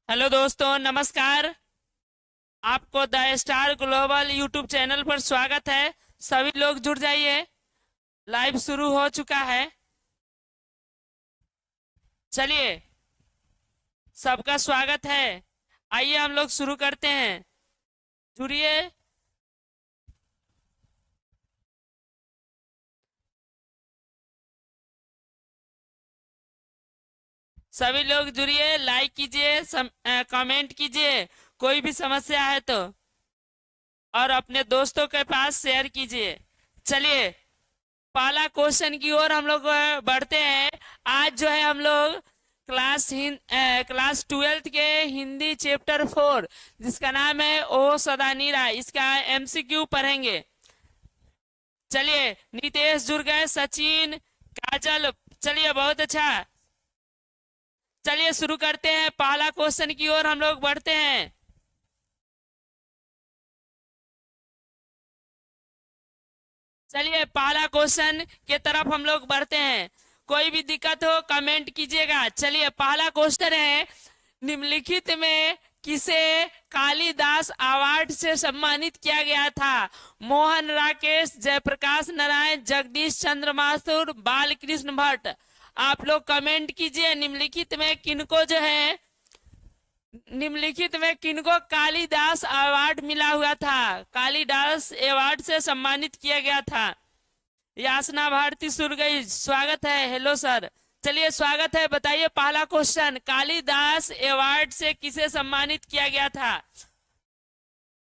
Hello दोस्तों, नमस्कार। आपको the star global YouTube channel पर स्वागत है। सभी लोग जुड़ जाइए, लाइव शुरू हो चुका है। चलिए, सबका स्वागत है। आइए हम लोग शुरू करते हैं। जुड़िए। सभी लोग जुड़िए, लाइक कीजिए, कमेंट कीजिए, कोई भी समस्या है तो, और अपने दोस्तों के पास शेयर कीजिए। चलिए, पहला क्वेश्चन की ओर हम लोग बढ़ते हैं। आज जो है हम लोग क्लास 12th के हिंदी चैप्टर 4, जिसका नाम है ओ सदा नीरा, इसका एमसीक्यू पढ़ेंगे। चलिए, नितेश जुड़ गए, सचिन, काजल। चलिए, बहुत अच्छा। चलिए शुरू करते हैं, पहला क्वेश्चन की ओर हम लोग बढ़ते हैं। चलिए, पहला क्वेश्चन के तरफ हम लोग बढ़ते हैं। कोई भी दिक्कत हो कमेंट कीजिएगा। चलिए, पहला क्वेश्चन है, निम्नलिखित में किसे कालिदास अवार्ड से सम्मानित किया गया था? मोहन राकेश, जयप्रकाश नारायण, जगदीश चंद्र माथुर, बालकृष्ण भट्ट। आप लोग कमेंट कीजिए, निम्नलिखित में किनको कालिदास अवार्ड मिला हुआ था, कालिदास अवार्ड से सम्मानित किया गया था। यासना भारती सुर गई, स्वागत है। Hello sir. चलिए, स्वागत है। बताइए, पहला क्वेश्चन, कालिदास अवार्ड से किसे सम्मानित किया गया था?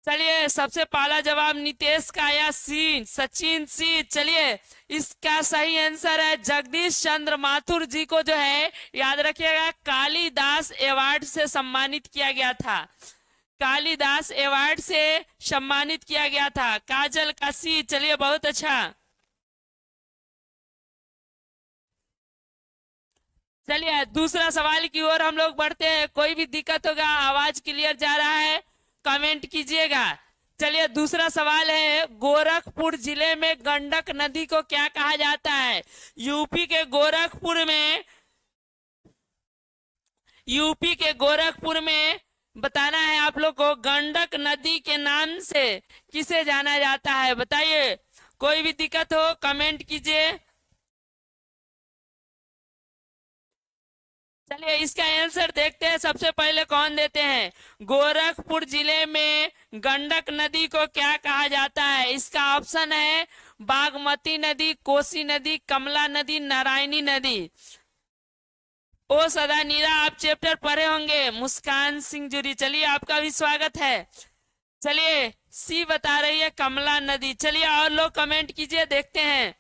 चलिए, सबसे पहला जवाब नितेश का या सी, सचिन सी। चलिए, इसका सही आंसर है जगदीश चंद्र माथुर जी को जो है, याद रखिएगा, कालिदास अवार्ड से सम्मानित किया गया था। कालिदास अवार्ड से सम्मानित किया गया था। काजल का सी। चलिए, बहुत अच्छा। चलिए, दूसरा सवाल की ओर हम लोग बढ़ते हैं। कोई भी दिक्कत होगा, आवाज क्लियर जा रहा है, कमेंट कीजिएगा। चलिए, दूसरा सवाल है, गोरखपुर जिले में गंडक नदी को क्या कहा जाता है? यूपी के गोरखपुर में यूपी के गोरखपुर में बताना है आप लोग को, गंडक नदी के नाम से किसे जाना जाता है? बताइए। कोई भी दिक्कत हो कमेंट कीजिए। चलिए, इसका आंसर देखते हैं। सबसे पहले कौन देते हैं? गोरखपुर जिले में गंडक नदी को क्या कहा जाता है? इसका ऑप्शन है बागमती नदी, कोसी नदी, कमला नदी, नारायणी नदी। ओ सदा नीरा, आप चैप्टर पढ़े होंगे। मुस्कान सिंह जुरी, चलिए, आपका भी स्वागत है। चलिए, सी बता रही है कमला नदी। चलिए, और लोग कमेंट कीजिए, देखते हैं।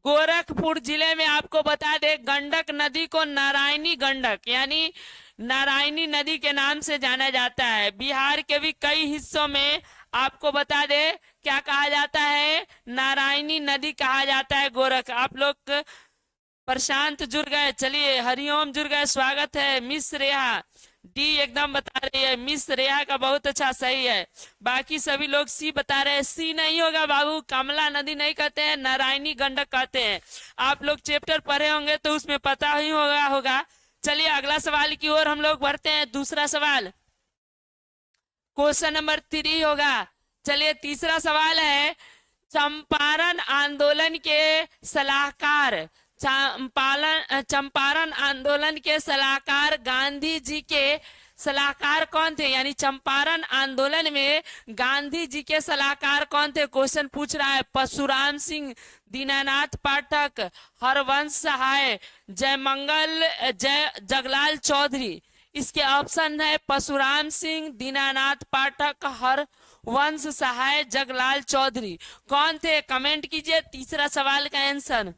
गोरखपुर जिले में आपको बता दे, गंडक नदी को नारायणी गंडक यानी नारायणी नदी के नाम से जाना जाता है। बिहार के भी कई हिस्सों में आपको बता दे क्या कहा जाता है, नारायणी नदी कहा जाता है। गोरख, आप लोग प्रशांत जुड़ गए। चलिए, हरिओम जुड़ गए, स्वागत है। मिस रेहा डी एकदम बता रही है। मिस रेहा का बहुत अच्छा, सही है। बाकी सभी लोग सी बता रहे हैं। सी नहीं होगा बाबू, कमला नदी नहीं कहते हैं, नारायणी गंडक कहते हैं। आप लोग चैप्टर पढ़े होंगे तो उसमें पता ही होगा। चलिए, अगला सवाल की ओर हम लोग बढ़ते हैं। दूसरा सवाल, क्वेश्चन नंबर 3 होगा। चलिए, तीसरा सवाल है, चंपारण आंदोलन के सलाहकार चंपारण आंदोलन के सलाहकार गांधी जी के सलाहकार कौन थे? यानी चंपारण आंदोलन में गांधी जी के सलाहकार कौन थे? क्वेश्चन पूछ रहा है। परशुराम सिंह, दीनानाथ पाठक, हरवंश सहाय, जगलाल चौधरी। इसके ऑप्शन है परशुराम सिंह, दीनानाथ पाठक, हरवंश सहाय, जगलाल चौधरी। कौन थे? कमेंट कीजिए तीसरा सवाल का आंसर।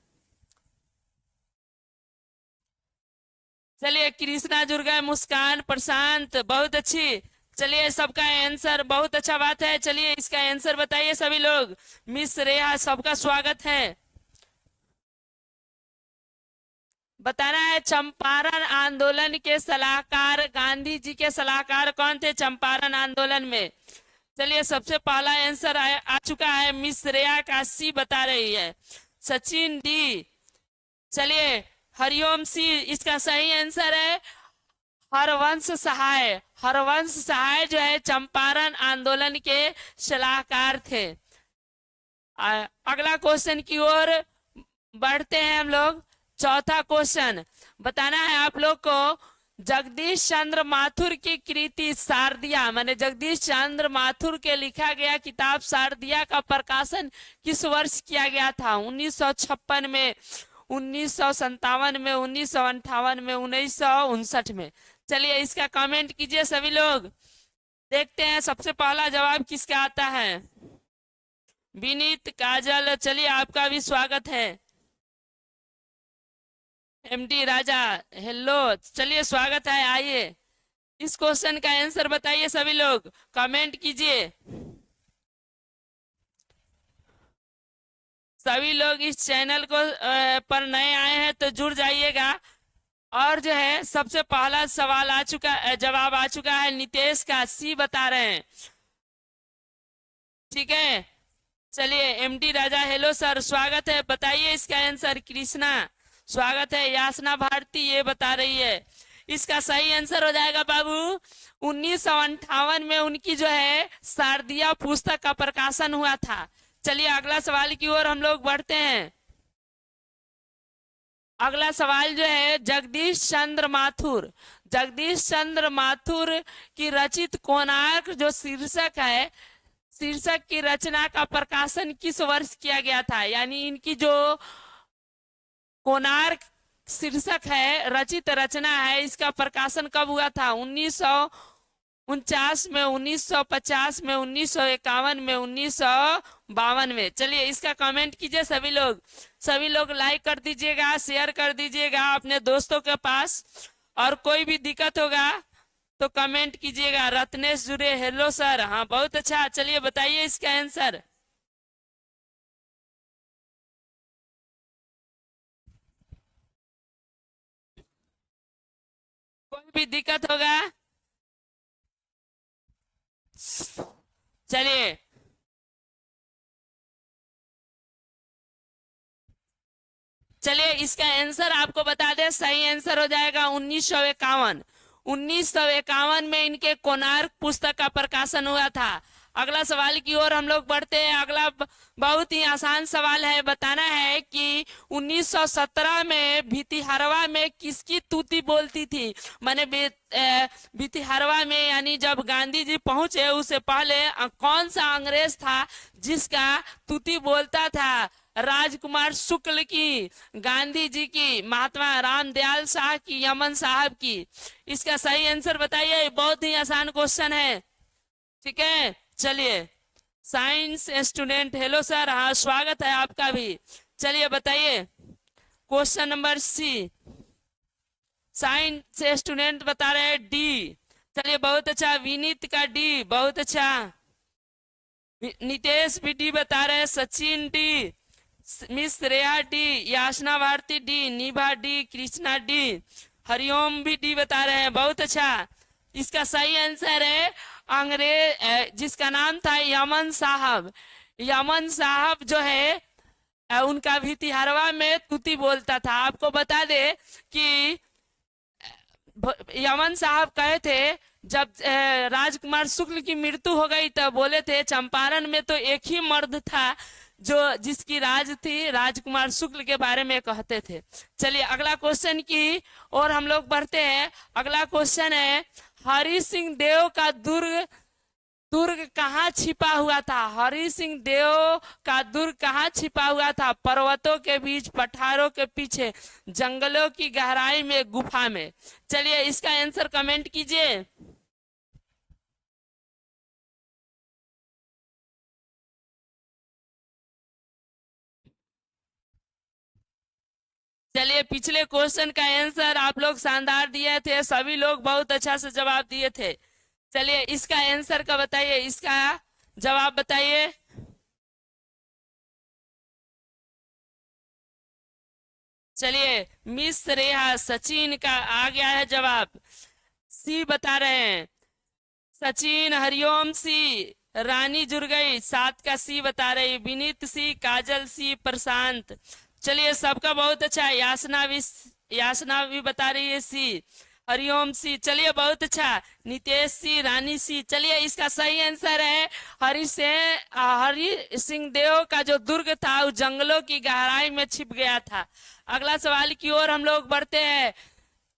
चलिए, कृष्णा जुड़ गए, मुस्कान, प्रशांत, बहुत अच्छी। चलिए, सबका आंसर बहुत अच्छा बात है। चलिए, इसका आंसर बताइए सभी लोग। मिस रेहा, सबका स्वागत है। बताना है, चंपारण आंदोलन के सलाहकार, गांधी जी के सलाहकार कौन थे चंपारण आंदोलन में? चलिए, सबसे पहला आंसर आ चुका है। मिस रेहा का सी बता रही है। सचिन डी। चलिए हरिओम सी, इसका सही आंसर है हरवंश सहाय। हरवंश सहाय जो है चंपारण आंदोलन के सलाहकार थे। अगला क्वेश्चन की ओर बढ़ते हैं हम लोग। चौथा क्वेश्चन बताना है आप लोग को, जगदीश चंद्र माथुर की कृति शारदिया, माने जगदीश चंद्र माथुर के लिखा गया किताब शारदिया का प्रकाशन किस वर्ष किया गया था? 1956 में, 1957 में, 1958 में, 1959 में। चलिए इसका कमेंट कीजिए सभी लोग, देखते हैं सबसे पहला जवाब किसका आता है। विनीत काजल, चलिए आपका भी स्वागत है। एमडी राजा, हेलो, चलिए स्वागत है, आइए इस क्वेश्चन का आंसर बताइए सभी लोग, कमेंट कीजिए। सभी लोग इस चैनल को पर नए आए हैं तो जुड़ जाइएगा। और जो है सबसे पहला सवाल आ चुका, जवाब आ चुका है नितेश का, सी बता रहे हैं। ठीक है, चलिए एमडी राजा, हेलो सर, स्वागत है, बताइए इसका आंसर। कृष्णा स्वागत है। यासना भारती ये बता रही है, इसका सही आंसर हो जाएगा बाबू 1958 में उनकी जो है शारदिया पुस्तक का प्रकाशन हुआ था। चलिए अगला सवाल की ओर हम लोग बढ़ते हैं। अगला सवाल जो है जगदीश चंद्र माथुर, जगदीश चंद्र माथुर की रचित कोणार्क जो शीर्षक है, शीर्षक की रचना का प्रकाशन किस वर्ष किया गया था? यानी इनकी जो कोणार्क शीर्षक है, रचित रचना है, इसका प्रकाशन कब हुआ था? 1949 में, 1950 में, 1951 में, 1952 में। चलिए इसका कमेंट कीजिए सभी लोग, सभी लोग लाइक कर दीजिएगा, शेयर कर दीजिएगा अपने दोस्तों के पास, और कोई भी दिक्कत होगा तो कमेंट कीजिएगा। रत्नेश जुड़े, हेलो सर, हाँ बहुत अच्छा। चलिए बताइए इसका आंसर। कोई भी दिक्कत होगा चलिए चलिए इसका आंसर आपको बता दें, सही आंसर हो जाएगा 1951। 1951 में इनके कोणार्क पुस्तक का प्रकाशन हुआ था। अगला सवाल की ओर हम लोग बढ़ते हैं। अगला बहुत ही आसान सवाल है, बताना है कि 1917 में भितिहरवा में किसकी तूती बोलती थी? माने भितिहरवा में, यानी जब गांधी जी पहुंचे उससे पहले कौन सा अंग्रेज था जिसका तूती बोलता था? राजकुमार शुक्ल की, गांधी जी की, महात्मा रामदयाल शाह की, यमन साहब की? इसका सही आंसर बताइए, बहुत ही आसान क्वेश्चन है। ठीक है, चलिए साइंस स्टूडेंट, हेलो सर, हाँ स्वागत है आपका भी। चलिए बताइए question number C, science student बता रहे हैं डी। चलिए बहुत अच्छा, विनीत का डी, बहुत अच्छा। नितेश भी डी बता रहे हैं, Sachin D, miss Shreya D, Yasna Bharti D, Nibha D, Krishna D, Hariom भी डी बता रहे हैं, बहुत अच्छा। इसका सही आंसर है अंग्रेज जिसका नाम था यमन साहब। यमन साहब जो है उनका भितिहरवा में तूती बोलता था। आपको बता दे कि यमन साहब कहे थे जब राजकुमार शुक्ल की मृत्यु हो गई तब बोले थे चंपारण में तो एक ही मर्द था जो जिसकी राज थी, राजकुमार शुक्ल के बारे में कहते थे। चलिए अगला क्वेश्चन की और हम लोग बढ़ते हैं। अगला क्वेश्चन है हरि सिंह देव का दुर्ग कहाँ छिपा हुआ था? हरि सिंह देव का दुर्ग कहाँ छिपा हुआ था? पर्वतों के बीच, पठारों के पीछे, जंगलों की गहराई में, गुफा में? चलिए इसका आंसर कमेंट कीजिए। चलिए पिछले क्वेश्चन का आंसर आप लोग शानदार दिए थे, सभी लोग बहुत अच्छा से जवाब दिए थे। चलिए इसका आंसर का बताइए, इसका जवाब बताइए। चलिए मिस रेहा, सचिन का आ गया है जवाब, सी बता रहे हैं। सचिन, हरिओम सी, रानी जुड़ गई, 7 का सी बता रही, विनीत सी, काजल सी, प्रशांत। चलिए सबका बहुत अच्छा है। यासना भी बता रही है सी। हरिओम सी, चलिए बहुत अच्छा। नितेश सी, रानी सी। चलिए इसका सही आंसर है हरि सिंह देव का जो दुर्ग था उस जंगलों की गहराई में छिप गया था। अगला सवाल की ओर हम लोग बढ़ते हैं।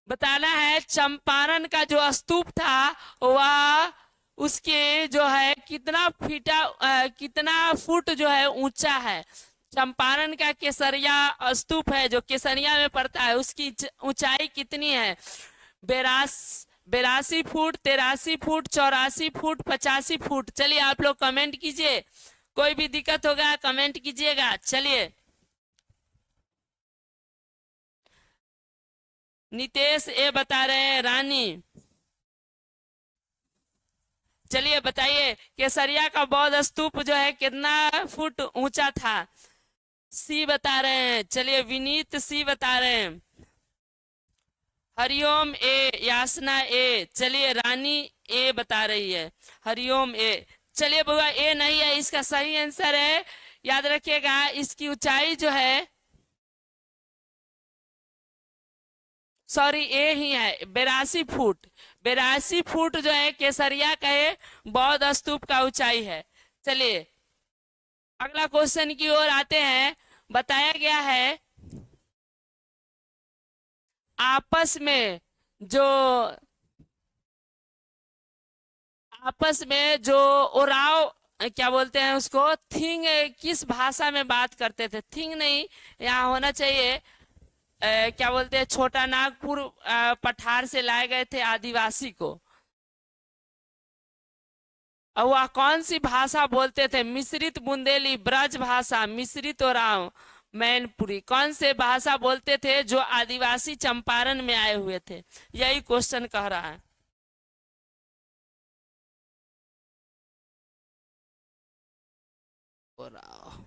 बताना है चंपारण का जो स्तूप था वह उसके जो है कितना फुट जो है ऊंचा है। चंपारण का केसरिया स्तूप है जो केसरिया में पड़ता है, उसकी ऊंचाई कितनी है? 82 फुट, 83 फुट, 84 फुट, 85 फुट। चलिए आप लोग कमेंट कीजिए, कोई भी दिक्कत होगा कमेंट कीजिएगा। चलिए नितेश ए बता रहे हैं रानी। चलिए बताइए केसरिया का बौद्ध स्तूप जो है कितना फुट ऊंचा था? सी बता रहे हैं। चलिए विनीत सी बता रहे हैं। हरिओम ए, यासना ए। चलिए रानी ए बता रही है। हरिओम ए। चलिए बुआ ए नहीं है, इसका सही आंसर है, याद रखिएगा, इसकी ऊंचाई जो है, सॉरी ए ही है, 82 फुट। 82 फुट जो है केसरिया का बौद्ध स्तूप का ऊंचाई है। चलिए अगला क्वेश्चन की ओर आते हैं। बताया गया है आपस में जो ओराव क्या बोलते हैं उसको, थिंग किस भाषा में बात करते थे? थिंग नहीं, यहाँ होना चाहिए क्या बोलते हैं, छोटा नागपुर पठार से लाए गए थे आदिवासी को। और वह कौन सी भाषा बोलते थे? मिश्रित बुंदेली, ब्रज भाषा, मिश्रित ओराव, मैनपुरी। कौन से भाषा बोलते थे जो आदिवासी चंपारण में आए हुए थे? यही क्वेश्चन कह रहा है। ओराव,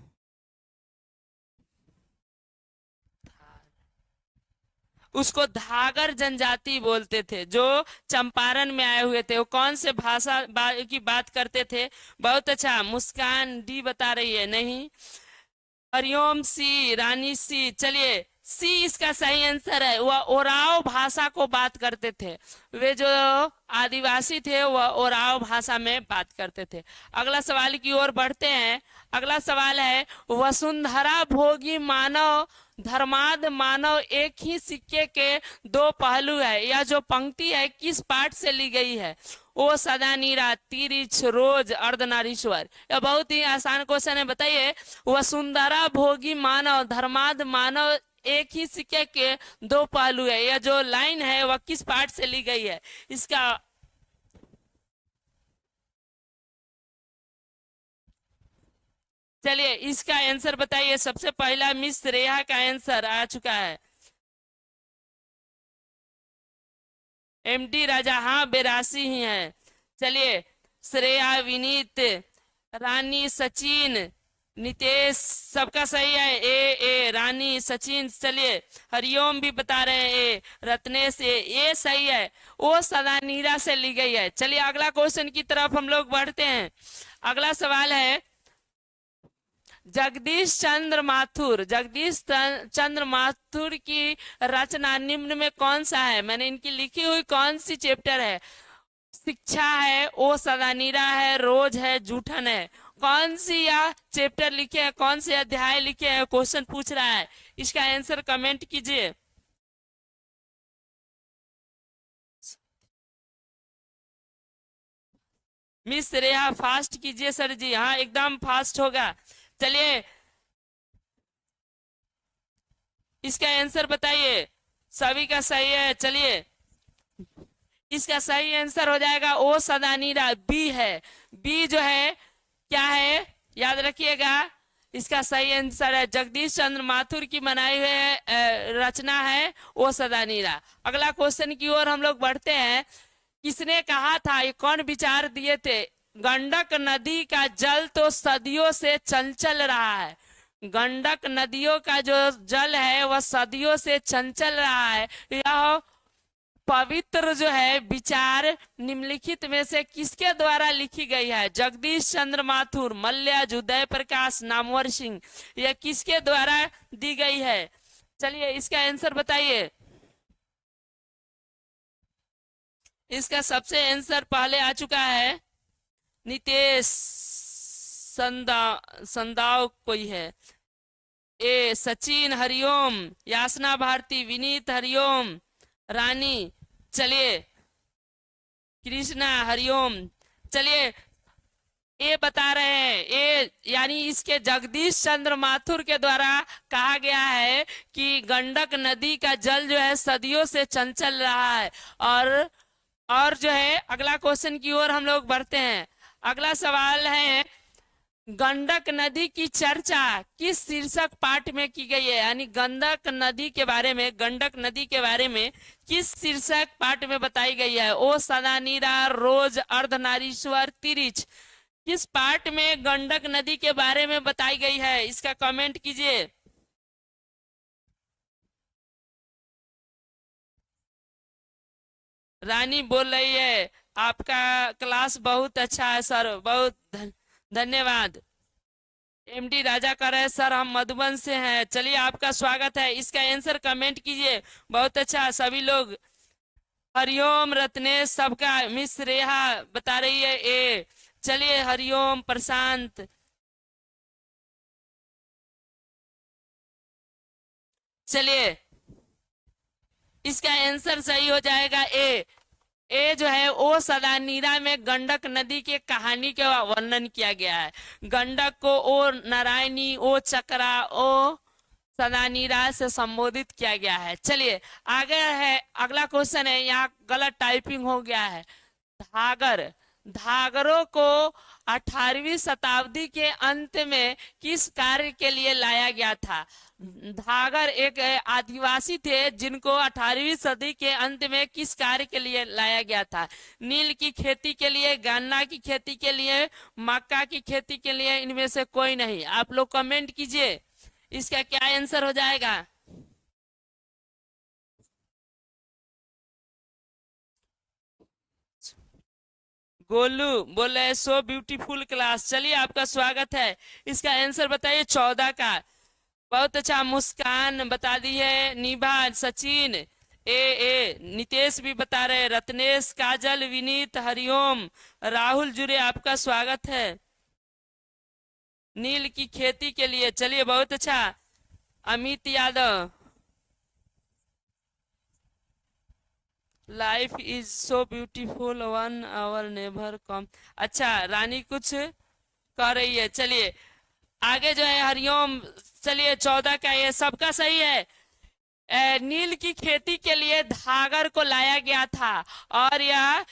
उसको धागर जनजाति बोलते थे जो चंपारण में आए हुए थे। वो कौन से भाषा की बात करते थे? बहुत अच्छा। मुस्कान डी बता रही है नहीं। हरिओम सी, रानी सी। चलिए सी इसका सही आंसर है। वह ओराव भाषा को बात करते थे, वे जो आदिवासी थे वह ओराव भाषा में बात करते थे। अगला सवाल की ओर बढ़ते हैं। अगला सवाल है वसुंधरा भोगी मानव धर्माद मानव एक ही सिक्के के दो पहलू है। यह जो पंक्ति है किस पाठ से ली गई है? ओ सदा नीरा, तिरिछ, रोज, अर्धनारीश्वर। यह बहुत ही आसान क्वेश्चन है। बताइए वसुंधरा भोगी मानव धर्माद मानव एक ही सिक्के के दो पहलू है, यह जो लाइन है वह किस पाठ से ली गई है? इसका चलिए इसका आंसर बताइए। सबसे पहला मिस श्रेया का आंसर आ चुका है। एमडी राजा, हाँ 82 ही है। चलिए श्रेया, विनीत, रानी, सचिन, नितेश, सबका सही है। ए रानी, सचिन। चलिए हरिओम भी बता रहे हैं ए, रत्नेश ए सही है। ओ सदानीरा से ली गई है। चलिए अगला क्वेश्चन की तरफ हम लोग बढ़ते हैं। अगला सवाल है जगदीश चंद्र माथुर की रचना निम्न में कौन सा है? मैंने इनकी लिखी हुई कौन सी चैप्टर है? शिक्षा है, ओ सदानीरा है, रोज है, जूठन है। कौन सी या चैप्टर लिखे हैं, कौन से अध्याय लिखे हैं? क्वेश्चन पूछ रहा है, इसका आंसर कमेंट कीजिए। मिस रेहा फास्ट कीजिए सर जी। हाँ एकदम फास्ट होगा। चलिए इसका आंसर बताइए। सभी का सही है। चलिए इसका सही आंसर हो जाएगा ओ सदानीरा, बी है। बी जो है क्या है याद रखिएगा। इसका सही आंसर है जगदीश चंद्र माथुर की बनाई हुई रचना है ओ सदानीरा। अगला क्वेश्चन की ओर हम लोग बढ़ते हैं। किसने कहा था, ये कौन विचार दिए थे? गंडक नदी का जल तो सदियों से चंचल रहा है। गंडक नदियों का जो जल है वह सदियों से चंचल रहा है। यह पवित्र जो है विचार निम्नलिखित में से किसके द्वारा लिखी गई है? जगदीश चंद्र माथुर, मल्याज, उदय प्रकाश, नामवर सिंह, यह किसके द्वारा दी गई है? चलिए इसका आंसर बताइए। इसका सबसे आंसर पहले आ चुका है, नितेश संदाव कोई है। ए सचिन हरिओम, यासना भारती, विनीत हरिओम, रानी, चलिए कृष्णा हरिओम। चलिए ये बता रहे हैं, ये यानी इसके जगदीश चंद्र माथुर के द्वारा कहा गया है कि गंडक नदी का जल जो है सदियों से चंचल रहा है। और जो है अगला क्वेश्चन की ओर हम लोग बढ़ते हैं। अगला सवाल है, गंडक नदी की चर्चा किस शीर्षक पाठ में की गई है? यानी गंडक नदी के बारे में, गंडक नदी के बारे में किस शीर्षक पाठ में बताई गई है? ओ सदा नीरा, रोज, अर्धनारीश्वर, तिरिच, किस पाठ में गंडक नदी के बारे में बताई गई है? इसका कमेंट कीजिए। रानी बोल रही है आपका क्लास बहुत अच्छा है सर, बहुत धन्यवाद। एमडी राजा कह रहे हैं सर हम मधुबन से हैं। चलिए आपका स्वागत है। इसका आंसर कमेंट कीजिए। बहुत अच्छा सभी लोग। हरिओम रत्नेश, सबका मिस रेहा बता रही है ए। चलिए हरिओम प्रशांत, चलिए इसका आंसर सही हो जाएगा ए। ए जो है ओ सदानीरा में गंडक नदी के कहानी के वर्णन किया गया है। गंडक को ओ नारायणी, ओ चक्रा, ओ सदानीरा से संबोधित किया गया है। चलिए आगे है, अगला क्वेश्चन है, यहाँ गलत टाइपिंग हो गया है। धागर, धागरों को 18वीं शताब्दी के अंत में किस कार्य के लिए लाया गया था? धागर एक आदिवासी थे जिनको 18वीं सदी के अंत में किस कार्य के लिए लाया गया था? नील की खेती के लिए, गन्ना की खेती के लिए, मक्का की खेती के लिए, इनमें से कोई नहीं। आप लोग कमेंट कीजिए इसका क्या आंसर हो जाएगा। गोलू बोल रहे सो ब्यूटीफुल क्लास। चलिए आपका स्वागत है। इसका आंसर बताइए 14 का। बहुत अच्छा, मुस्कान बता दी है, निभा, सचिन, ए नितेश भी बता रहे, रत्नेश, काजल, विनीत, हरिओम, राहुल जुड़े, आपका स्वागत है। नील की खेती के लिए, चलिए बहुत अच्छा। Amit Yadav, life is so beautiful, 1 hour never come. अच्छा रानी कुछ कह रही है। चलिए आगे जो है हरिओम, चलिए 14 का ये सबका सही है। नील की खेती के लिए धागर को लाया गया था और यह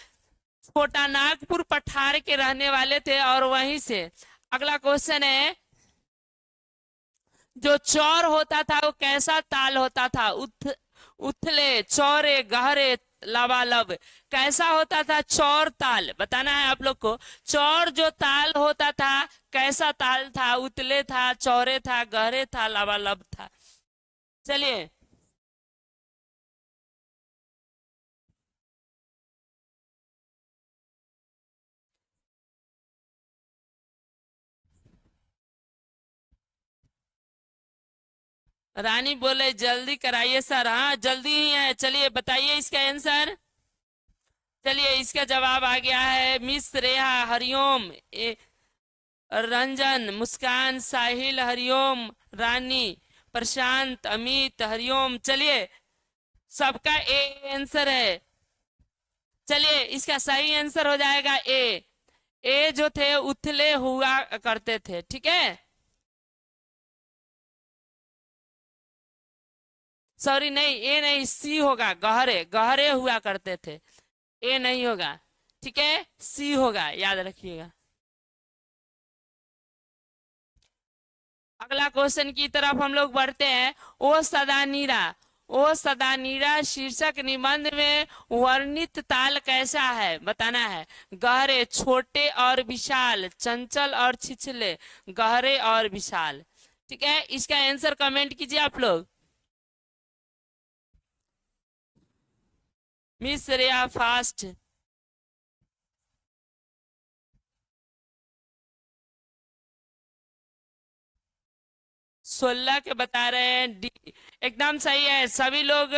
छोटा नागपुर पठार के रहने वाले थे और वहीं से। अगला क्वेश्चन है, जो चौर होता था वो कैसा ताल होता था? उथले, चौरे, गहरे, लबालब, कैसा होता था चौर ताल? बताना है आप लोग को। चौर जो ताल होता था कैसा ताल था? उतले था, चौरे था, गहरे था, लबालब था। चलिए रानी बोले जल्दी कराइए सर। हाँ जल्दी ही है। चलिए बताइए इसका आंसर। चलिए इसका जवाब आ गया है मिस रेहा, हरिओम, रंजन, मुस्कान, साहिल, हरिओम, रानी, प्रशांत, अमित, हरिओम। चलिए सबका ए आंसर है। चलिए इसका सही आंसर हो जाएगा ए। ए जो थे उथले हुआ करते थे, ठीक है। सॉरी नहीं, ए नहीं, सी होगा, गहरे, गहरे हुआ करते थे। ए नहीं होगा, ठीक है, सी होगा, याद रखिएगा। अगला क्वेश्चन की तरफ हम लोग बढ़ते हैं। ओ सदानीरा, ओ सदानीरा शीर्षक निबंध में वर्णित ताल कैसा है? बताना है। गहरे, छोटे और विशाल, चंचल और छिछले, गहरे और विशाल, ठीक है। इसका आंसर कमेंट कीजिए आप लोग। मिस रेहा फास्ट। 16 के बता रहे हैं। एकदम सही है, सभी लोग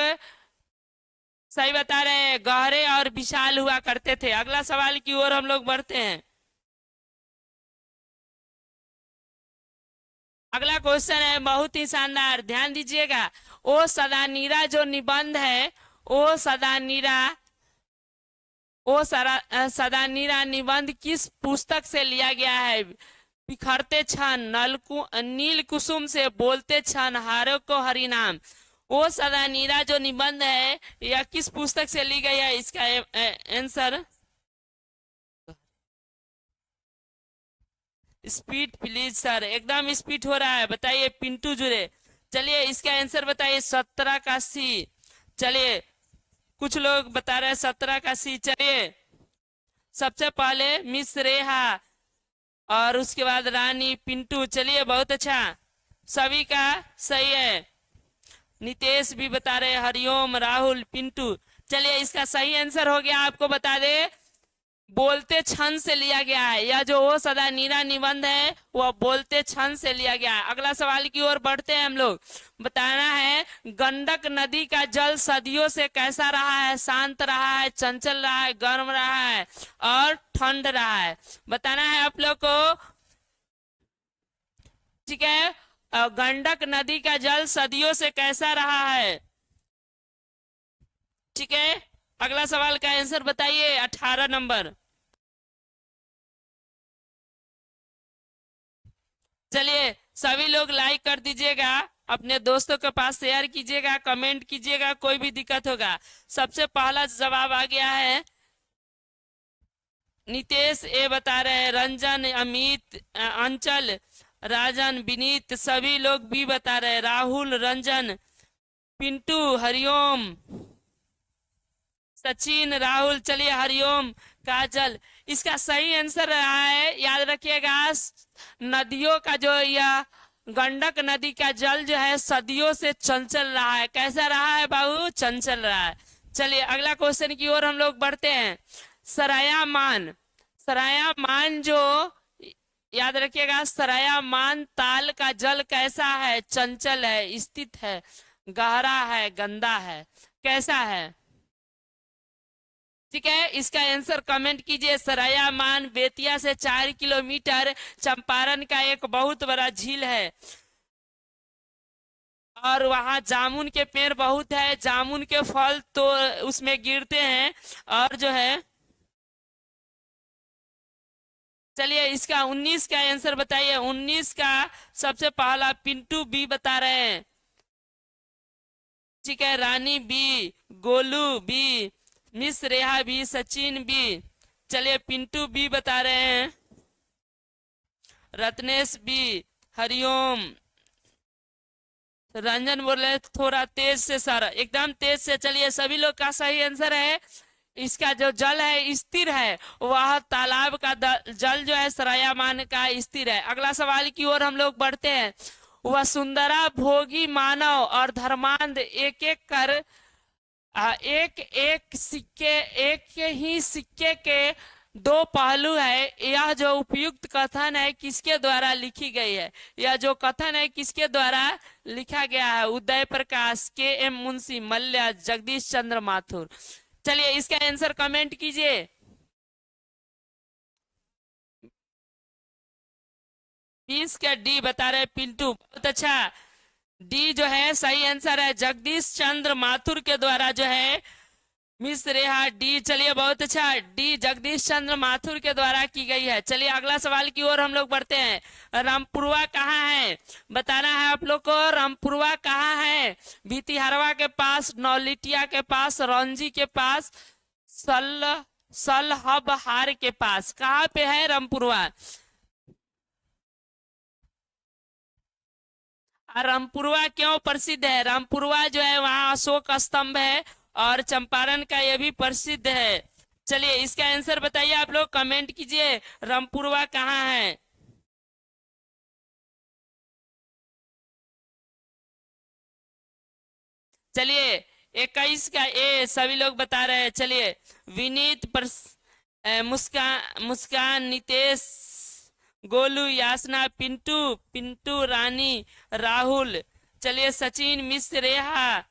सही बता रहे हैं, गहरे और विशाल हुआ करते थे। अगला सवाल की ओर हम लोग बढ़ते हैं। अगला क्वेश्चन है बहुत ही शानदार, ध्यान दीजिएगा। ओ सदानीरा जो निबंध है, ओ सदानीरा सदानीरा निबंध किस पुस्तक से लिया गया है? बिखरते क्षण, नील कुसुम से, बोलते क्षण, हारों को हरिनाम। ओ सदानीरा जो निबंध है यह किस पुस्तक से ली गई है? इसका आंसर स्पीड प्लीज सर, एकदम स्पीड हो रहा है, बताइए पिंटू जुड़े। चलिए इसका आंसर बताइए, 17 का सी। चलिए कुछ लोग बता रहे हैं 17 का सी। चलिए सबसे पहले मिस रेहा और उसके बाद रानी, पिंटू। चलिए बहुत अच्छा, सभी का सही है। नितेश भी बता रहे, हरिओम, राहुल, पिंटू। चलिए इसका सही आंसर हो गया, आपको बता दे, बोलते क्षण से लिया गया है। यह जो वो सदा नीरा निबंध है वह बोलते क्षण से लिया गया है। अगला सवाल की ओर बढ़ते हैं हम लोग। बताना है गंडक नदी का जल सदियों से कैसा रहा है? शांत रहा है, चंचल रहा है, गर्म रहा है और ठंड रहा है। बताना है आप लोग को, ठीक है। गंडक नदी का जल सदियों से कैसा रहा है? ठीक है, अगला सवाल का आंसर बताइए, 18 नंबर। चलिए सभी लोग लाइक कर दीजिएगा, अपने दोस्तों के पास शेयर कीजिएगा, कमेंट कीजिएगा, कोई भी दिक्कत होगा। सबसे पहला जवाब आ गया है, नितेश ए बता रहे हैं, रंजन, अमित, अंचल, राजन, विनीत, सभी लोग भी बता रहे हैं, राहुल, रंजन, पिंटू, हरिओम, सचिन, राहुल। चलिए हरिओम, काजल। इसका सही आंसर रहा है, याद रखिएगा, नदियों का जो यह गंडक नदी का जल जो है सदियों से चंचल रहा है। कैसा रहा है बाबू? चंचल रहा है। चलिए अगला क्वेश्चन की ओर हम लोग बढ़ते हैं। सरायामान, सरायामान जो, याद रखिएगा, सरायामान ताल का जल कैसा है? चंचल है, स्थित है, गहरा है, गंदा है, कैसा है? ठीक है, इसका आंसर कमेंट कीजिए। सरायामान बेतिया से 4 किलोमीटर, चंपारण का एक बहुत बड़ा झील है और वहां जामुन के पेड़ बहुत है, जामुन के फल तो उसमें गिरते हैं। और जो है, चलिए इसका 19 का आंसर बताइए। 19 का सबसे पहला पिंटू बी बता रहे हैं, ठीक है, रानी बी, गोलू बी, मिस रेहा भी, सचिन भी। चलिए पिंटू भी बता रहे हैं, रत्नेश भी, हरिओम, रंजन बोल रहे थोड़ा तेज से सर, एकदम तेज से। चलिए सभी लोग का सही आंसर है, इसका जो जल है स्थिर है, वह तालाब का जल जो है सरायामान का स्थिर है। अगला सवाल की ओर हम लोग बढ़ते हैं। वह सुंदरा भोगी मानव और धर्मांध एक एक कर एक एक सिक्के, एक ही सिक्के के दो पहलू है। यह जो उपयुक्त कथन है किसके द्वारा लिखी गई है? यह जो कथन है किसके द्वारा लिखा गया है? उदय प्रकाश, के एम मुंशी, मल्ल्या, जगदीश चंद्र माथुर। चलिए इसका आंसर कमेंट कीजिए। बीस का डी बता रहे पिंटू, बहुत अच्छा, डी जो है सही आंसर है, जगदीश चंद्र माथुर के द्वारा जो है मिस रेहा डी। चलिए बहुत अच्छा, डी जगदीश चंद्र माथुर के द्वारा की गई है। चलिए अगला सवाल की ओर हम लोग बढ़ते हैं। रामपुरवा कहाँ है? बताना है आप लोग को, रामपुरवा कहाँ है? भितिहरवा के पास, नौलिटिया के पास, रंजी के पास, सलहबहार के पास। कहाँ पे है रामपुरवा? रामपुरवा क्यों प्रसिद्ध है? रामपुरवा जो है वहां अशोक स्तंभ है और चंपारण का यह भी प्रसिद्ध है। चलिए इसका आंसर बताइए, आप लोग कमेंट कीजिए, रामपुरवा कहाँ है? चलिए 21 का ए सभी लोग बता रहे हैं। चलिए विनीत मुस्कान मुस्कान नितेश गोलू यासना पिंटू पिंटू रानी राहुल। चलिए सचिन मिश्र रेहा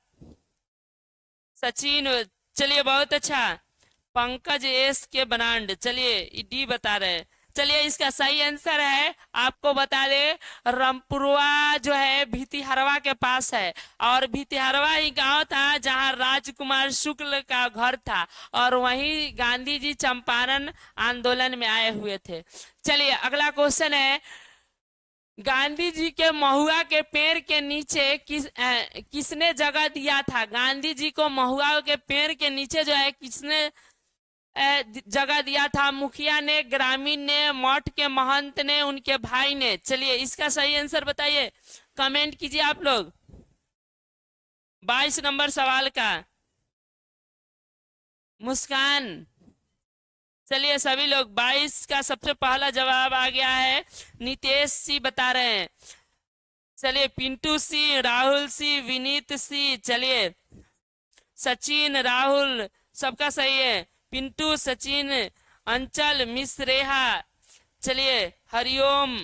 सचिन। चलिए बहुत अच्छा। पंकज एस के बनांड। चलिए डी बता रहे हैं। चलिए इसका सही आंसर है, आपको बता दे, रामपुरवा जो है भितिहरवा के पास है, और भितिहरवा ही गांव था जहां राजकुमार शुक्ल का घर था, और वहीं गांधी जी चंपारण आंदोलन में आए हुए थे। चलिए अगला क्वेश्चन है, गांधी जी के महुआ के पेड़ के नीचे किसने जगह दिया था? गांधी जी को महुआ के पेड़ के नीचे जो है किसने जगह दिया था? मुखिया ने, ग्रामीण ने, मठ के महंत ने, उनके भाई ने। चलिए इसका सही आंसर बताइए, कमेंट कीजिए आप लोग। 22 नंबर सवाल का मुस्कान। चलिए सभी लोग 22 का सबसे पहला जवाब आ गया है, नितेश सी बता रहे हैं। चलिए पिंटू सी, राहुल सी, विनीत सी। चलिए सचिन राहुल सबका सही है। पिंटू सचिन अंचल मिश्रेहा। चलिए हरिओम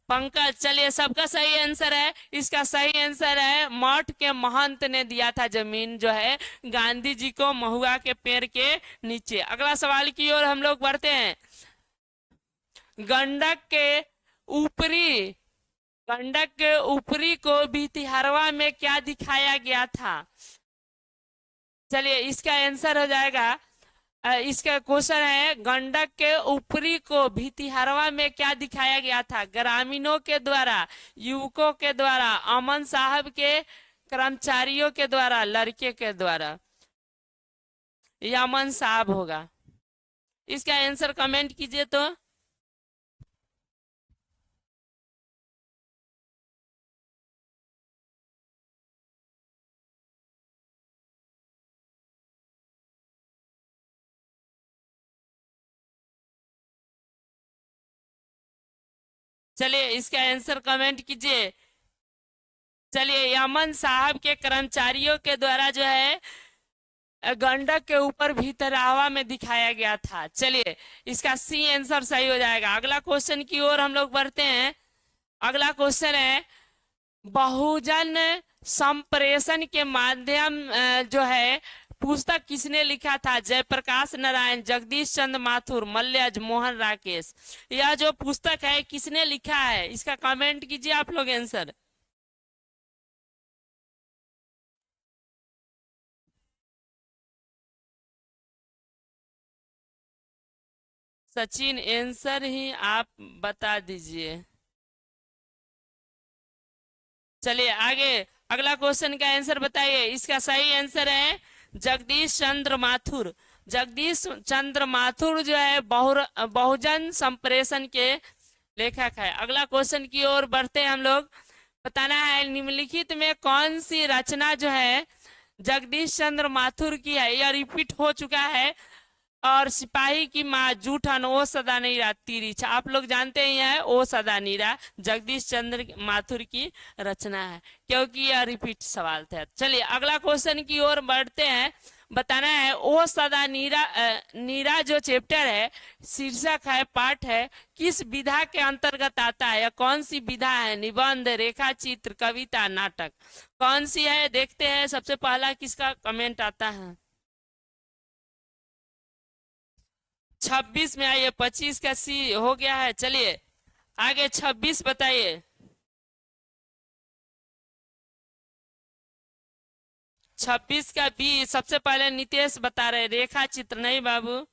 पंकज। चलिए सबका सही आंसर है। इसका सही आंसर है, मठ के महंत ने दिया था जमीन जो है गांधी जी को महुआ के पेड़ के नीचे। अगला सवाल की ओर हम लोग बढ़ते हैं। गंडक के ऊपरी को भितिहरवा में क्या दिखाया गया था? चलिए इसका आंसर हो जाएगा, इसका क्वेश्चन है, गंडक के ऊपरी को भितिहरवा में क्या दिखाया गया था? ग्रामीणों के द्वारा, युवकों के द्वारा, अमन साहब के कर्मचारियों के द्वारा, लड़के के द्वारा? ये अमन साहब होगा। इसका आंसर कमेंट कीजिए तो। चलिए इसका आंसर कमेंट कीजिए। चलिए यमन साहब के कर्मचारियों के द्वारा जो है गंडक के ऊपर भितरवा में दिखाया गया था। चलिए इसका सी आंसर सही हो जाएगा। अगला क्वेश्चन की ओर हम लोग बढ़ते हैं। अगला क्वेश्चन है, बहुजन संप्रेषण के माध्यम जो है पुस्तक किसने लिखा था? जयप्रकाश नारायण, जगदीश चंद्र माथुर, मल्यज, मोहन राकेश। यह जो पुस्तक है किसने लिखा है? इसका कमेंट कीजिए आप लोग आंसर। सचिन आंसर ही आप बता दीजिए। चलिए आगे अगला क्वेश्चन का आंसर बताइए। इसका सही आंसर है जगदीश चंद्र माथुर। जगदीश चंद्र माथुर जो है बहुजन संप्रेषण के लेखक है। अगला क्वेश्चन की ओर बढ़ते हैं हम लोग। बताना है निम्नलिखित में कौन सी रचना जो है जगदीश चंद्र माथुर की है? यह रिपीट हो चुका है। और सिपाही की माँ जूठन ओ सदा नहीं रहा तीरी। आप लोग जानते ही हैं ओ सदा नहीं रहा जगदीश चंद्र माथुर की रचना है, क्योंकि यह रिपीट सवाल था। चलिए अगला क्वेश्चन की ओर बढ़ते हैं। बताना है ओ सदा नीरा नीरा जो चैप्टर है, शीर्षक है, पाठ है, किस विधा के अंतर्गत आता है? या कौन सी विधा है? निबंध, रेखा चित्र, कविता, नाटक? कौन सी है देखते हैं। सबसे पहला किसका कमेंट आता है? 26 में आइए। 25 का सी हो गया है। चलिए आगे 26 बताइए। 26 का बी सबसे पहले नितेश बता रहे। रेखा चित्र नहीं बाबू।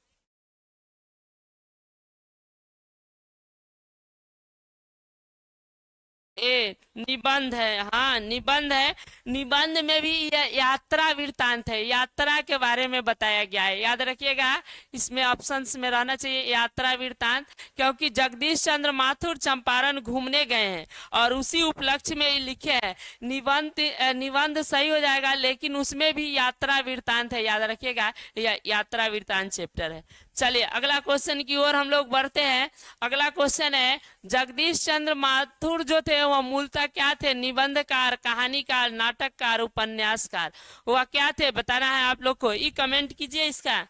ए निबंध है। हाँ निबंध है। निबंध में भी यात्रा वृत्तांत है, यात्रा के बारे में बताया गया है। याद रखिएगा इसमें ऑप्शंस में रहना चाहिए यात्रा वृत्तांत, क्योंकि जगदीश चंद्र माथुर चंपारण घूमने गए हैं और उसी उपलक्ष्य में लिखे हैं। निबंध सही हो जाएगा, लेकिन उसमें भी यात्रा वृत्तांत है। याद रखिएगा यात्रा वृत्तांत चैप्टर है। चलिए अगला क्वेश्चन की ओर हम लोग बढ़ते हैं। अगला क्वेश्चन है, जगदीश चंद्र माथुर जो थे वह मूलतः क्या थे? निबंधकार, कहानीकार, नाटककार, उपन्यासकार। वह क्या थे बताना है आप लोग को। ई कमेंट कीजिए इसका।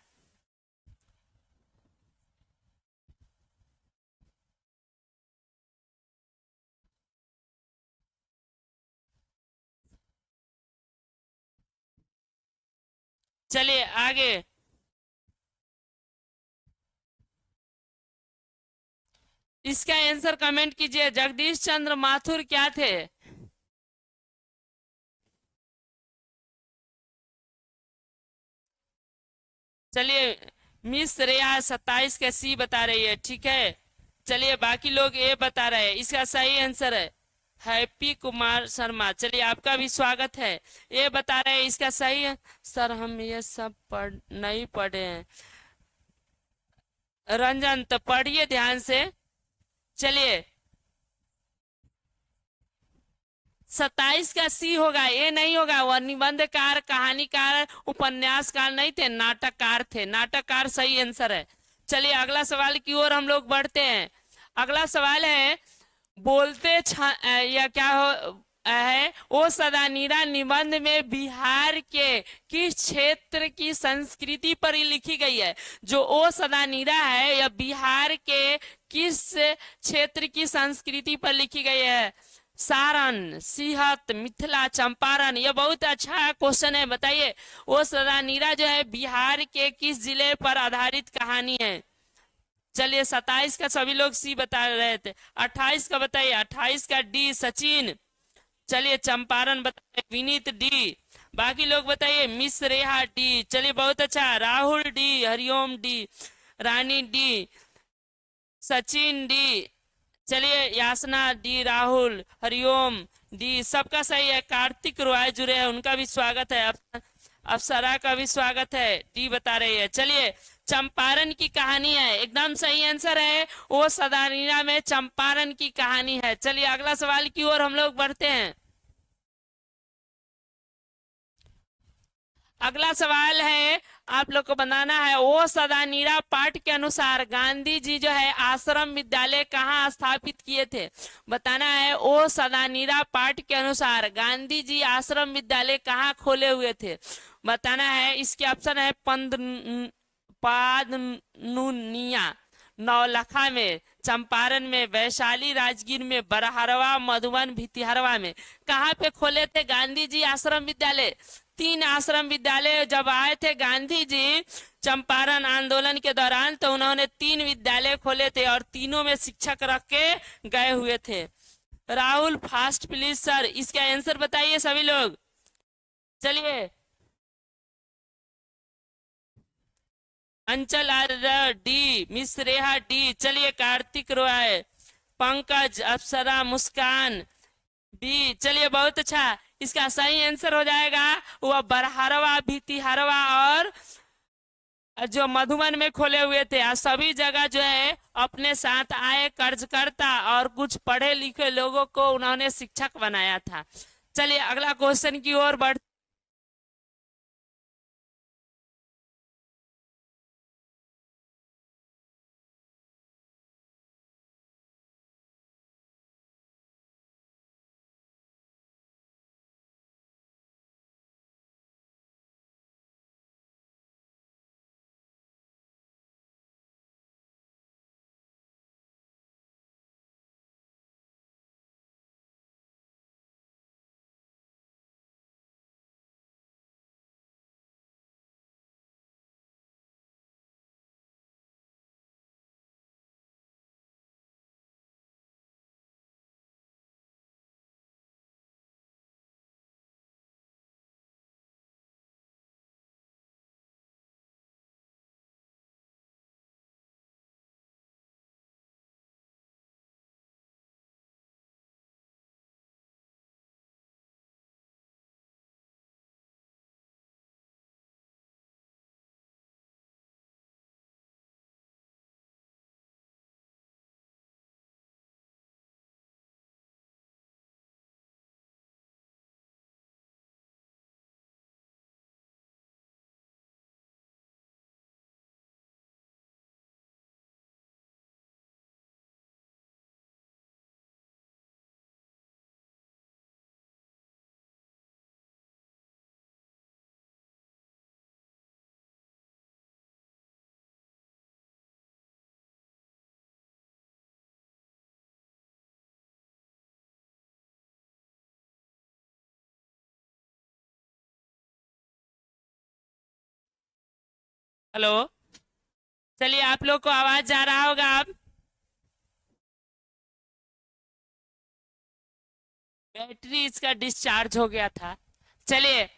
चलिए आगे। इसका आंसर कमेंट कीजिए। जगदीश चंद्र माथुर क्या थे? चलिए मिस रेया 27 का सी बता रही है, ठीक है। चलिए बाकी लोग ए बता रहे हैं। इसका सही आंसर है हैप्पी कुमार शर्मा। चलिए आपका भी स्वागत है। ये बता रहे हैं इसका सही है। सर हम ये सब नहीं पढ़े हैं। रंजन तो पढ़िए ध्यान से। चलिए 27 का सी होगा, ये नहीं होगा। वह निबंधकार, कहानीकार, उपन्यासकार नहीं थे, नाटककार थे। नाटककार सही आंसर है। चलिए अगला सवाल की ओर हम लोग बढ़ते हैं। अगला सवाल है बोलते या क्या हो है ओ सदानीरा निबंध में बिहार के किस क्षेत्र की संस्कृति पर ही लिखी गई है? जो ओ सदानीरा है यह बिहार के किस क्षेत्र की संस्कृति पर लिखी गई है? सारण, सिहत, मिथिला, चंपारण। यह बहुत अच्छा क्वेश्चन है, बताइए। वो सदानीरा जो है बिहार के किस जिले पर आधारित कहानी है? चलिए 27 का सभी लोग सी बता रहे थे। 28 का बताइए। 28 का डी सचिन। चलिए चंपारण बताइए विनीत डी। बाकी लोग बताइए मिस रेहा डी। चलिए बहुत अच्छा। राहुल डी, हरिओम डी, रानी डी, सचिन डी। चलिए यासना डी, राहुल, हरिओम डी, सबका सही है। कार्तिक रॉय जुड़े हैं, उनका भी स्वागत है। अप्सरा का भी स्वागत है, डी बता रही है। चलिए चंपारण की कहानी है, एकदम सही आंसर है। वो सदानीरा में चंपारण की कहानी है। चलिए अगला सवाल की ओर हम लोग बढ़ते हैं। अगला सवाल है आप लोग को बनाना है ओ सदानीरा पाठ के अनुसार गांधी जी जो है आश्रम विद्यालय कहाँ स्थापित किए थे? बताना है ओ सदानीरा पाठ के अनुसार गांधी जी आश्रम विद्यालय कहाँ खोले हुए थे? बताना है। इसके ऑप्शन है पादनुनिया, नौलखा में, चंपारण में, वैशाली राजगीर में, बरहरवा, मधुबन, भितिहरवा में। कहाँ पे खोले थे गांधी जी आश्रम विद्यालय? 3 आश्रम विद्यालय जब आए थे गांधी जी चंपारण आंदोलन के दौरान, तो उन्होंने 3 विद्यालय खोले थे और तीनों में शिक्षक रख के गए हुए थे। Rahul fast please sir. इसका आंसर बताइए सभी लोग। चलिए अंचल डी, मिस रेहा डी। चलिए कार्तिक रॉय, पंकज, अप्सरा, मुस्कान डी। चलिए बहुत अच्छा। इसका सही आंसर हो जाएगा वह बरहरवा, भितिहरवा और जो मधुबन में खोले हुए थे। आज सभी जगह जो है अपने साथ आए कर्जकर्ता और कुछ पढ़े लिखे लोगों को उन्होंने शिक्षक बनाया था। चलिए अगला क्वेश्चन की ओर बढ़ हेलो, चलिए आप लोग को आवाज जा रहा होगा अब। बैटरी इसका डिस्चार्ज हो गया था। चलिए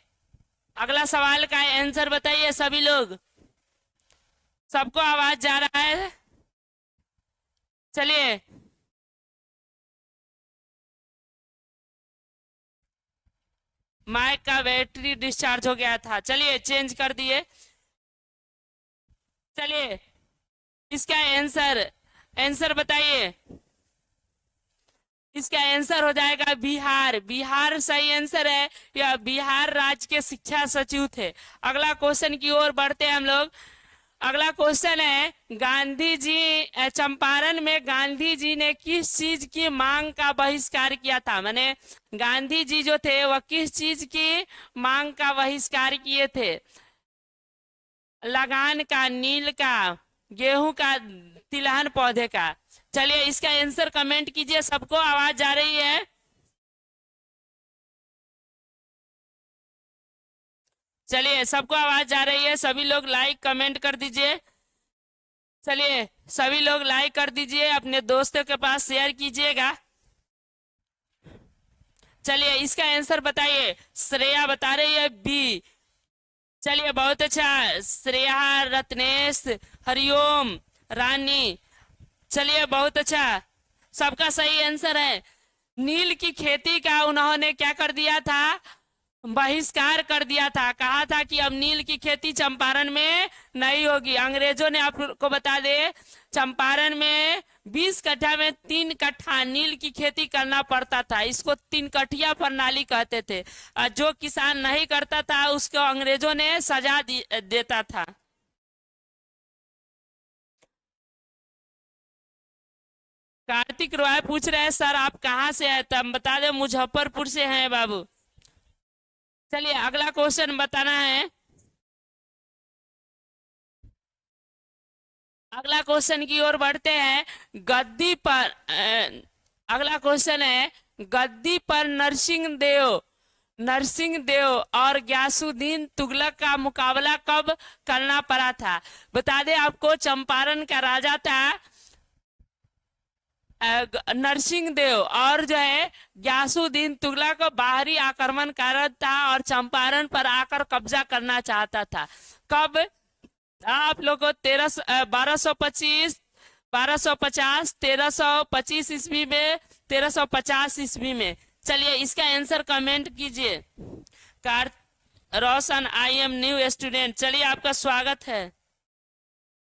अगला सवाल का आंसर बताइए सभी लोग। सबको आवाज जा रहा है? चलिए, माइक का बैटरी डिस्चार्ज हो गया था, चलिए चेंज कर दिए। चलिए इसका आंसर आंसर बताइए। इसका आंसर हो जाएगा बिहार। बिहार सही आंसर है। यह बिहार राज्य के शिक्षा सचिव थे। अगला क्वेश्चन की ओर बढ़ते हैं हम लोग। अगला क्वेश्चन है, गांधी जी चंपारण में गांधी जी ने किस चीज की मांग का बहिष्कार किया था? माने गांधी जी जो थे वह किस चीज की मांग का बहिष्कार किए थे? लगान का, नील का, गेहूं का, तिलहन पौधे का? चलिए इसका आंसर कमेंट कीजिए। सबको आवाज जा रही है? चलिए सबको आवाज जा रही है, सभी लोग लाइक कमेंट कर दीजिए। चलिए सभी लोग लाइक कर दीजिए, अपने दोस्तों के पास शेयर कीजिएगा। चलिए इसका आंसर बताइए। श्रेया बता रही है बी। चलिए बहुत अच्छा, श्रेया, रत्नेश, हरिओम, रानी, चलिए बहुत अच्छा, सबका सही आंसर है। नील की खेती का उन्होंने क्या कर दिया था? बहिष्कार कर दिया था। कहा था कि अब नील की खेती चंपारण में नहीं होगी। अंग्रेजों ने, आपको बता दे, चंपारण में 20 कट्ठा में 3 कट्ठा नील की खेती करना पड़ता था। इसको 3 कट्ठिया प्रणाली कहते थे। जो किसान नहीं करता था उसको अंग्रेजों ने सजा देता था। कार्तिक रॉय पूछ रहे हैं सर आप कहाँ से आए? तब बता दे मुजफ्फरपुर से हैं बाबू। चलिए अगला क्वेश्चन बताना है। अगला क्वेश्चन की ओर बढ़ते हैं। गद्दी पर अगला क्वेश्चन है, गद्दी पर नरसिंह देव और ग्यासुद्दीन तुगलक का मुकाबला कब करना पड़ा था? बता दे आपको, चंपारण का राजा था नरसिंह देव, और जो है ग्यासुद्दीन तुगलक बाहरी आक्रमणकारक था और चंपारण पर आकर कब्जा करना चाहता था। कब? आप लोग को 1225, 1250, 1325 ईस्वी में, 1350 ईस्वी में। चलिए इसका आंसर कमेंट कीजिए। Car Roshan, I am new student, चलिए आपका स्वागत है।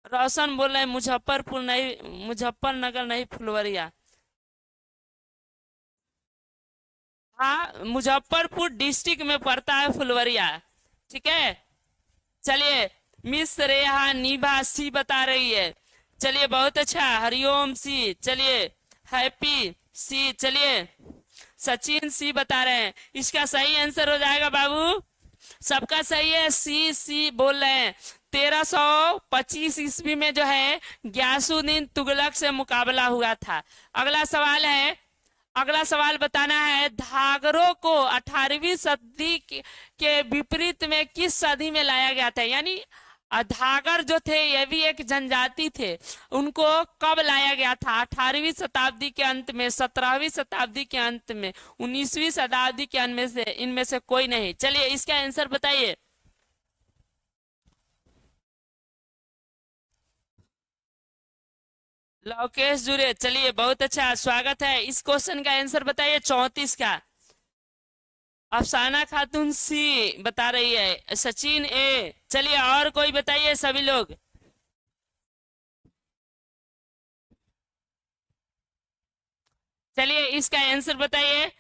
रोशन बोल रहे हैं मुजफ्फरपुर नहीं, मुजफ्फरनगर नहीं, फुलवरिया। हाँ मुजफ्फरपुर डिस्ट्रिक्ट में पड़ता है फुलवरिया, ठीक है। चलिए मिस रेहा नीभा सी बता रही है। चलिए बहुत अच्छा, हरिओम सी, चलिए हैप्पी सी, चलिए सचिन सी बता रहे हैं। इसका सही आंसर हो जाएगा बाबू, सबका सही है, सी सी बोल रहे हैं। 1325 ईस्वी में जो है ग्यासुद्दीन तुगलक से मुकाबला हुआ था। अगला सवाल है, अगला सवाल बताना है, धागरों को 18वीं सदी के विपरीत में किस सदी में लाया गया था? यानी धागर जो थे ये भी एक जनजाति थे, उनको कब लाया गया था? 18वीं शताब्दी के अंत में, 17वीं शताब्दी के अंत में, 19वीं शताब्दी के अंत में से, इनमें से कोई नहीं। चलिए इसका आंसर बताइए। लोकेश जुड़े, चलिए बहुत अच्छा, स्वागत है। इस क्वेश्चन का आंसर बताइए 34 का। अफसाना खातून सी बता रही है, सचिन ए। चलिए और कोई बताइए सभी लोग। चलिए इसका आंसर बताइए।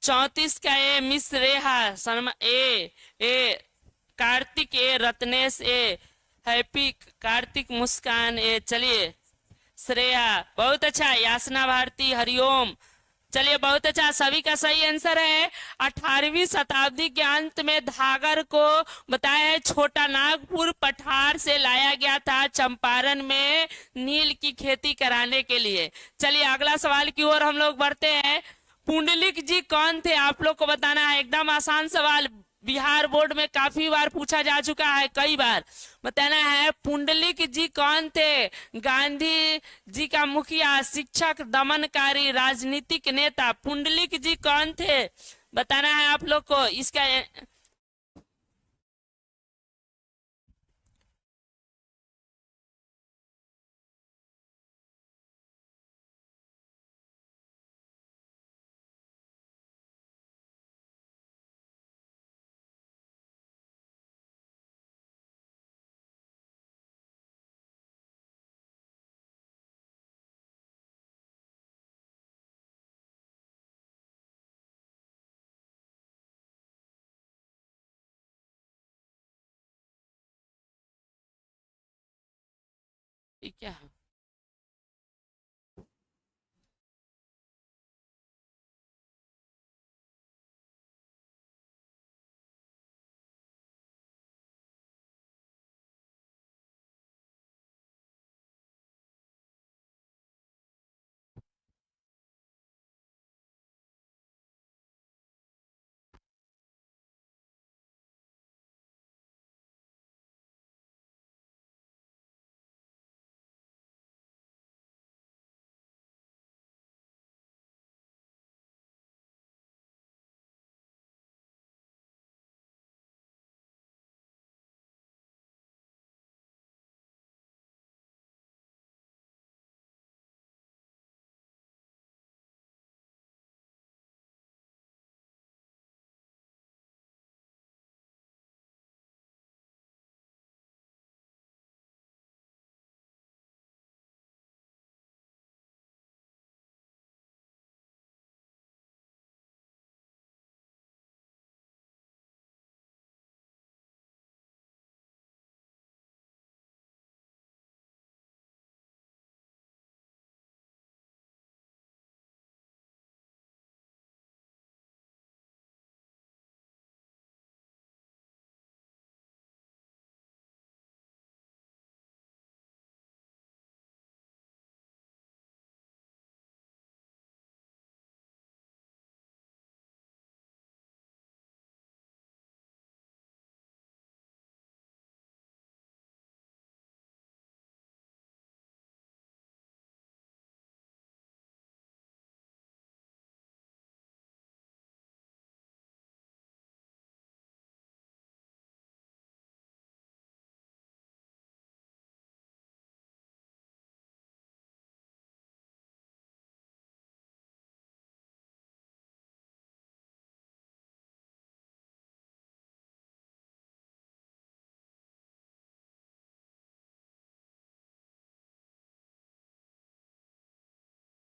34 का ए मिस रेहा शर्मा ए, कार्तिक ए, रत्नेश ए, हैप्पी कार्तिक, मुस्कान ए, चलिए श्रेया बहुत अच्छा, यासना भारती, हरिओम, चलिए बहुत अच्छा, सभी का सही आंसर है। 18वीं शताब्दी के अंत में धागर को बताया है छोटा नागपुर पठार से लाया गया था चंपारण में नील की खेती कराने के लिए। चलिए अगला सवाल की ओर हम लोग बढ़ते हैं। पुंडलिक जी कौन थे? आप लोग को बताना है, एकदम आसान सवाल, बिहार बोर्ड में काफी बार पूछा जा चुका है, कई बार। बताना है पुंडलिक जी कौन थे? गांधी जी का मुखिया, शिक्षक, दमनकारी, राजनीतिक नेता। पुंडलिक जी कौन थे? बताना है आप लोग को इसका। क्या है?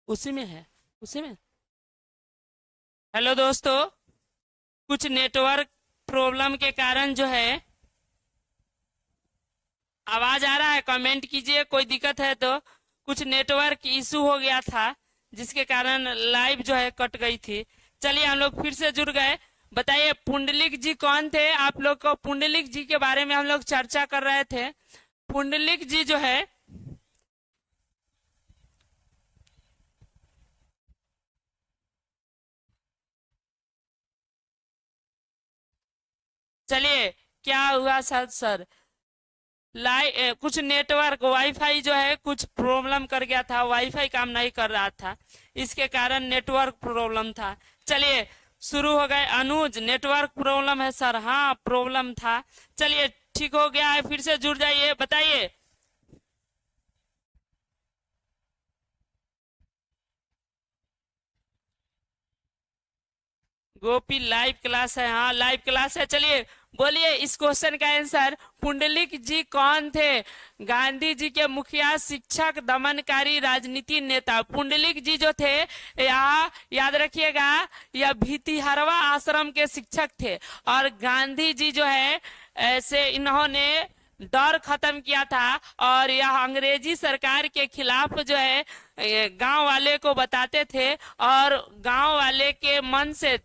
उसी में है, उसी में। हेलो दोस्तों, कुछ नेटवर्क प्रॉब्लम के कारण जो है आवाज आ रहा है, कमेंट कीजिए कोई दिक्कत है तो। कुछ नेटवर्क इशू हो गया था जिसके कारण लाइव जो है कट गई थी। चलिए हम लोग फिर से जुड़ गए। बताइए पुंडलिक जी कौन थे? आप लोग को पुंडलिक जी के बारे में हम लोग चर्चा कर रहे थे। पुंडलिक जी जो है चलिए क्या हुआ सर? कुछ नेटवर्क वाईफाई जो है कुछ प्रॉब्लम कर गया था, वाईफाई काम नहीं कर रहा था, इसके कारण नेटवर्क प्रॉब्लम था। चलिए शुरू हो गए। अनुज नेटवर्क प्रॉब्लम है सर? हाँ प्रॉब्लम था। चलिए ठीक हो गया है, फिर से जुड़ जाइए। बताइए। गोपी लाइव क्लास है? हाँ लाइव क्लास है। चलिए बोलिए इस क्वेश्चन का आंसर। पुंडलिक जी कौन थे? गांधी जी के मुखिया, शिक्षक, दमनकारी, राजनीति नेता। पुंडलिक जी जो थे यहाँ याद रखिएगा, यह भितिहरवा आश्रम के शिक्षक थे। और गांधी जी जो है ऐसे इन्होंने डर खत्म किया था और यह अंग्रेजी सरकार के खिलाफ जो है गांव वाले को बताते थे और गांव वाले के मन से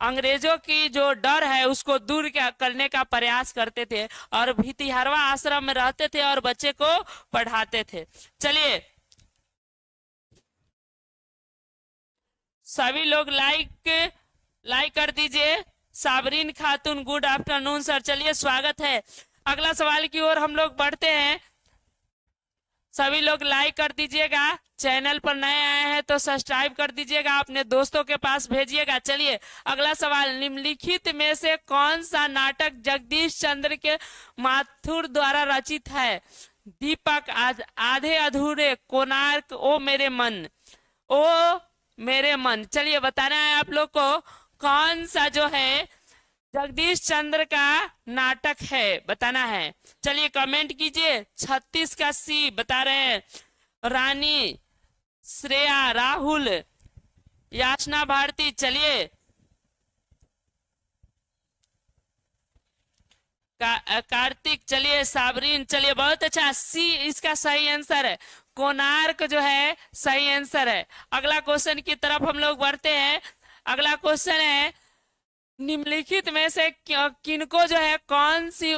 अंग्रेजों की जो डर है उसको दूर करने का प्रयास करते थे और भितिहरवा आश्रम में रहते थे और बच्चे को पढ़ाते थे। चलिए सभी लोग लाइक लाइक कर दीजिए, साबरीन खातून, गुड आफ्टरनून सर। चलिए स्वागत है। अगला सवाल की ओर हम लोग बढ़ते हैं। सभी लोग लाइक कर दीजिएगा, चैनल पर नए आए हैं तो सब्सक्राइब कर दीजिएगा, अपने दोस्तों के पास भेजिएगा। चलिए अगला सवाल, निम्नलिखित में से कौन सा नाटक जगदीश चंद्र के माथुर द्वारा रचित है? दीपक, आधे अधूरे, कोणार्क, ओ मेरे मन। ओ मेरे मन। चलिए बताना है आप लोग को कौन सा जो है जगदीश चंद्र का नाटक है, बताना है। चलिए कमेंट कीजिए। 36 का सी बता रहे हैं, रानी, श्रेया, राहुल, याचना भारती। चलिए कार्तिक, चलिए साबरीन, चलिए बहुत अच्छा। सी इसका सही आंसर है, कोणार्क जो है सही आंसर है। अगला क्वेश्चन की तरफ हम लोग बढ़ते हैं। अगला क्वेश्चन है, निम्नलिखित में से किनको जो है कौन सी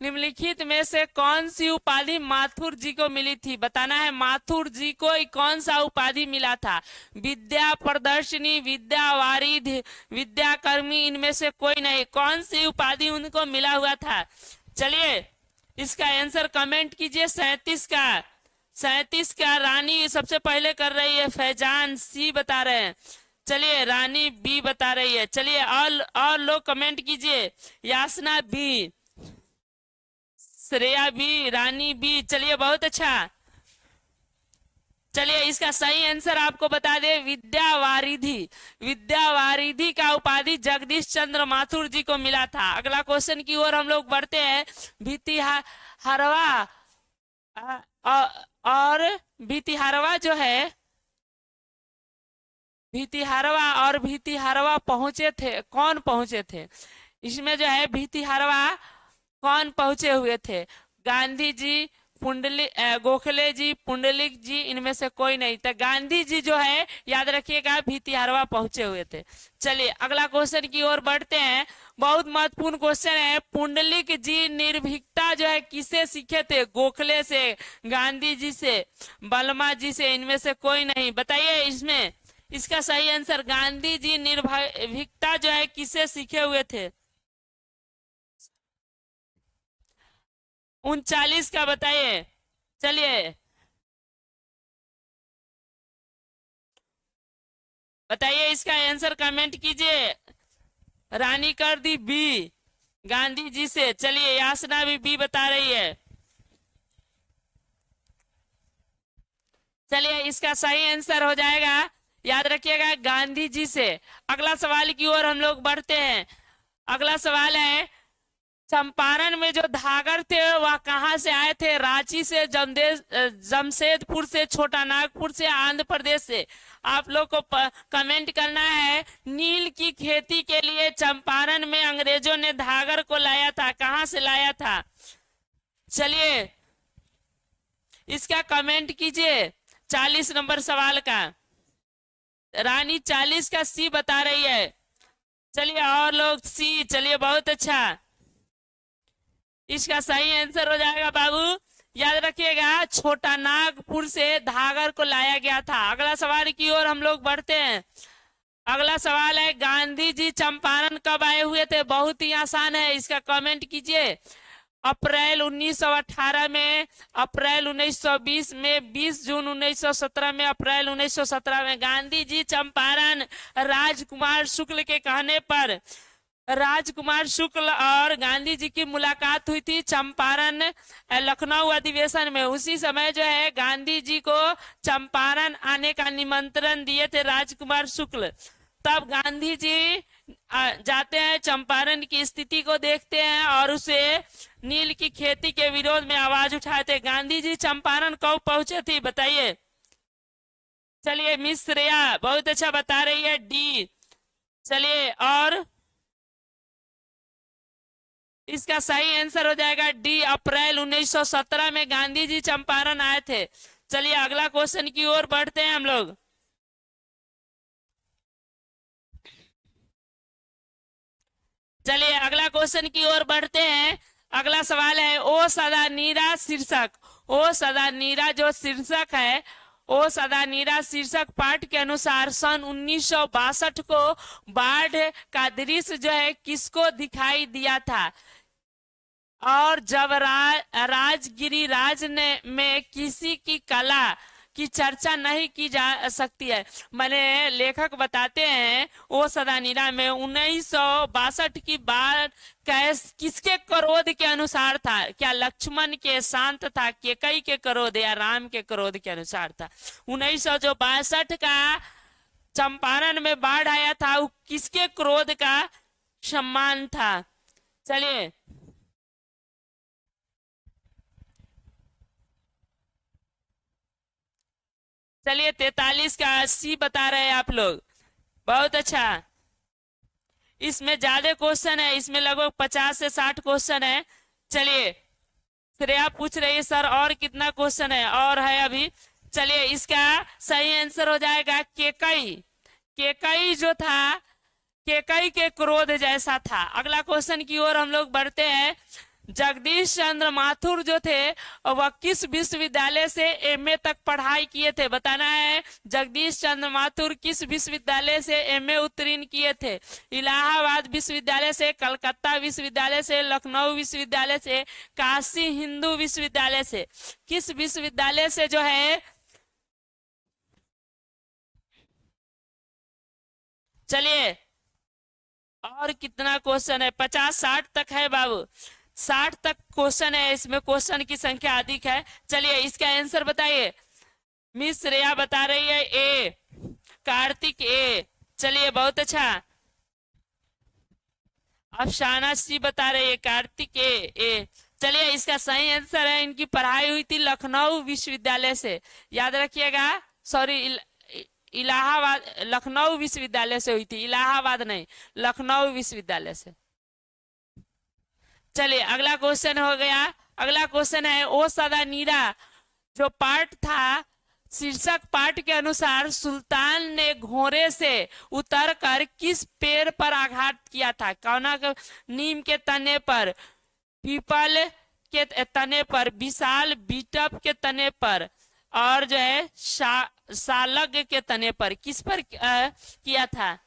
निम्नलिखित में से कौन सी उपाधि माथुर जी को मिली थी? बताना है माथुर जी को कौन सा उपाधि मिला था? विद्या प्रदर्शनी, विद्या वारिध, विद्याकर्मी, इनमें से कोई नहीं। कौन सी उपाधि उनको मिला हुआ था? चलिए इसका आंसर कमेंट कीजिए। 37 का रानी सबसे पहले कर रही है, फैजान सी बता रहे हैं। चलिए रानी बी बता रही है। चलिए और लोग कमेंट कीजिए। यासना बी, श्रेया बी, रानी बी। चलिए बहुत अच्छा। चलिए इसका सही आंसर आपको बता दे, विद्यावारिधि। विद्यावारिधि का उपाधि जगदीश चंद्र माथुर जी को मिला था। अगला क्वेश्चन की ओर हम लोग बढ़ते हैं। भितिहारवा और भितिहारवा जो है, भितिहारवा और भितिहारवा पहुंचे थे, कौन पहुंचे थे? इसमें जो है भितिहारवा कौन पहुंचे हुए थे? गांधी जी, गोखले जी, पुंडलिक जी, इनमें से कोई नहीं था। गांधी जी जो है याद रखिएगा भितिहारवा पहुंचे हुए थे। चलिए अगला क्वेश्चन की ओर बढ़ते हैं। बहुत महत्वपूर्ण क्वेश्चन है। पुंडलिक जी निर्भीकता जो है किससे सीखे थे? गोखले से, गांधी जी से, बलमा जी से, इनमें से कोई नहीं। बताइए इसमें इसका सही आंसर। गांधी जी निर्भीकता जो है किससे सीखे हुए थे? 39 का बताइए। चलिए बताइए इसका आंसर कमेंट कीजिए। रानी कर दी बी, गांधी जी से। चलिए यासना भी बी बता रही है। चलिए इसका सही आंसर हो जाएगा, याद रखिएगा, गांधी जी से। अगला सवाल की ओर हम लोग बढ़ते हैं। अगला सवाल है, चंपारण में जो धागर थे वह कहां से आए थे? रांची से, जमशेदपुर से, छोटा नागपुर से, आंध्र प्रदेश से। आप लोग को कमेंट करना है। नील की खेती के लिए चंपारण में अंग्रेजों ने धागर को लाया था, कहां से लाया था? चलिए इसका कमेंट कीजिए। 40 नंबर सवाल का रानी 40 का सी बता रही है। चलिए और लोग सी। चलिए बहुत अच्छा। इसका सही आंसर हो जाएगा बाबू, याद रखिएगा, छोटा नागपुर से धागर को लाया गया था। अगला सवाल की ओर हम लोग बढ़ते हैं। अगला सवाल है, गांधी जी चंपारण कब आए हुए थे? बहुत ही आसान है, इसका कमेंट कीजिए। अप्रैल 1918 में, अप्रैल 1920 में, 20 जून 1917 में, अप्रैल 1917 में। गांधी जी चंपारण राजकुमार शुक्ल के कहने पर, राजकुमार शुक्ल और गांधी जी की मुलाकात हुई थी चंपारण लखनऊ अधिवेशन में। उसी समय जो है गांधी जी को चंपारण आने का निमंत्रण दिए थे राजकुमार शुक्ल। तब गांधी जी जाते हैं, चंपारण की स्थिति को देखते हैं और उसे नील की खेती के विरोध में आवाज उठाते। गांधी जी चंपारण कब पहुंचे थे बताइए। चलिए मिस श्रेया बहुत अच्छा बता रही है, डी। चलिए और इसका सही आंसर हो जाएगा डी, अप्रैल 1917 में गांधी जी चंपारण आए थे। चलिए अगला क्वेश्चन की ओर बढ़ते हैं हम लोग। चलिए अगला क्वेश्चन की ओर बढ़ते हैं। अगला सवाल है, ओ सदा नीरा शीर्षक, ओ सदा नीरा जो शीर्षक है ओ सदा नीरा शीर्षक पाठ के अनुसार सन 1962 को बाढ़ का दृश्य जो है किसको दिखाई दिया था? और जब राजगिरी राज ने में किसी की कला की चर्चा नहीं की जा सकती है। मैंने लेखक बताते हैं ओ सदानीरा में 1962 की बाढ़ किसके क्रोध के अनुसार था? क्या लक्ष्मण के शांत था, केकई के क्रोध या राम के क्रोध के अनुसार था? 1962 का चंपारण में बाढ़ आया था, वो किसके क्रोध का सम्मान था? चलिए चलिए 43 का 80 बता रहे हैं आप लोग, बहुत अच्छा। इसमें ज्यादा क्वेश्चन है, इसमें लगभग 50 से 60 क्वेश्चन है। चलिए श्रेया पूछ रही है सर और कितना क्वेश्चन है? और है अभी। चलिए इसका सही आंसर हो जाएगा केकई। केकई जो था, केकई के क्रोध जैसा था। अगला क्वेश्चन की ओर हम लोग बढ़ते हैं। जगदीश चंद्र माथुर जो थे वह किस विश्वविद्यालय से एमए तक पढ़ाई किए थे? बताना है जगदीश चंद्र माथुर किस विश्वविद्यालय से एमए उत्तीर्ण किए थे? इलाहाबाद विश्वविद्यालय से, कलकत्ता विश्वविद्यालय से, लखनऊ विश्वविद्यालय से, काशी हिंदू विश्वविद्यालय से? किस विश्वविद्यालय से जो है? चलिए और कितना क्वेश्चन है? 50-60 तक है बाबू, 60 तक क्वेश्चन है, इसमें क्वेश्चन की संख्या अधिक है। चलिए इसका आंसर बताइए। मिस श्रेया बता रही है ए, कार्तिक ए। चलिए बहुत अच्छा। अफसाना सी बता रही है कार्तिक ए। चलिए इसका सही आंसर है, इनकी पढ़ाई हुई थी लखनऊ विश्वविद्यालय से, याद रखिएगा। सॉरी इलाहाबाद, लखनऊ विश्वविद्यालय से हुई थी, इलाहाबाद नहीं, लखनऊ विश्वविद्यालय से। चलिए अगला क्वेश्चन हो गया। अगला क्वेश्चन है ओ सदा नीरा जो पाठ था, शीर्षक पाठ के अनुसार सुल्तान ने घोड़े से उतरकर किस पेड़ पर आघात किया था? कौना के? नीम के तने पर, पीपल के तने पर, विशाल बीटप के तने पर, और जो है सालग के तने पर। किस पर किया था?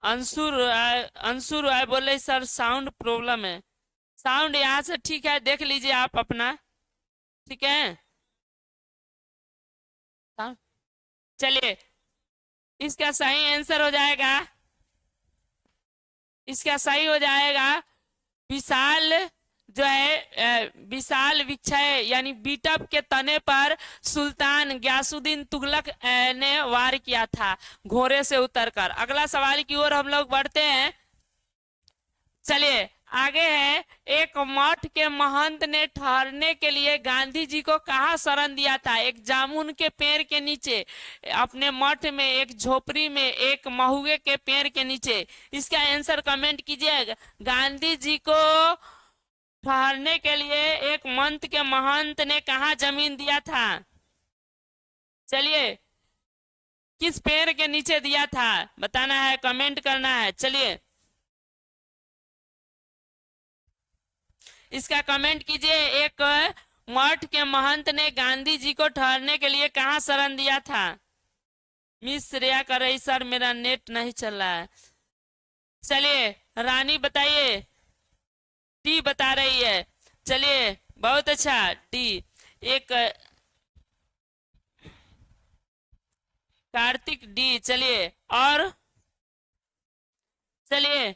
अंशुर राय बोले सर साउंड प्रॉब्लम है। साउंड यहाँ से ठीक है, देख लीजिए आप अपना, ठीक है। चलिए इसका सही आंसर हो जाएगा, इसका सही हो जाएगा विशाल जो है विशाल वृक्ष यानी बीटप के तने पर सुल्तान गयासुद्दीन तुगलक ने वार किया था घोड़े से उतरकर। अगला सवाल की ओर हम लोग बढ़ते हैं। चलिए आगे है, एक मठ के महंत ने ठहरने के लिए गांधी जी को कहाँ शरण दिया था? एक जामुन के पेड़ के नीचे, अपने मठ में, एक झोपड़ी में, एक महुए के पेड़ के नीचे। इसका आंसर कमेंट कीजिए। गांधी जी को ठहरने के लिए एक मंत के महंत ने कहा जमीन दिया था? चलिए किस पेड़ के नीचे दिया था बताना है, कमेंट करना है। चलिए इसका कमेंट कीजिए। एक मठ के महंत ने गांधी जी को ठहरने के लिए कहाँ शरण दिया था? मिस श्रेया कर रही सर मेरा नेट नहीं चल रहा है। चलिए रानी बताइए। डी बता रही है। चलिए बहुत अच्छा, डी। एक कार्तिक डी। चलिए और चलिए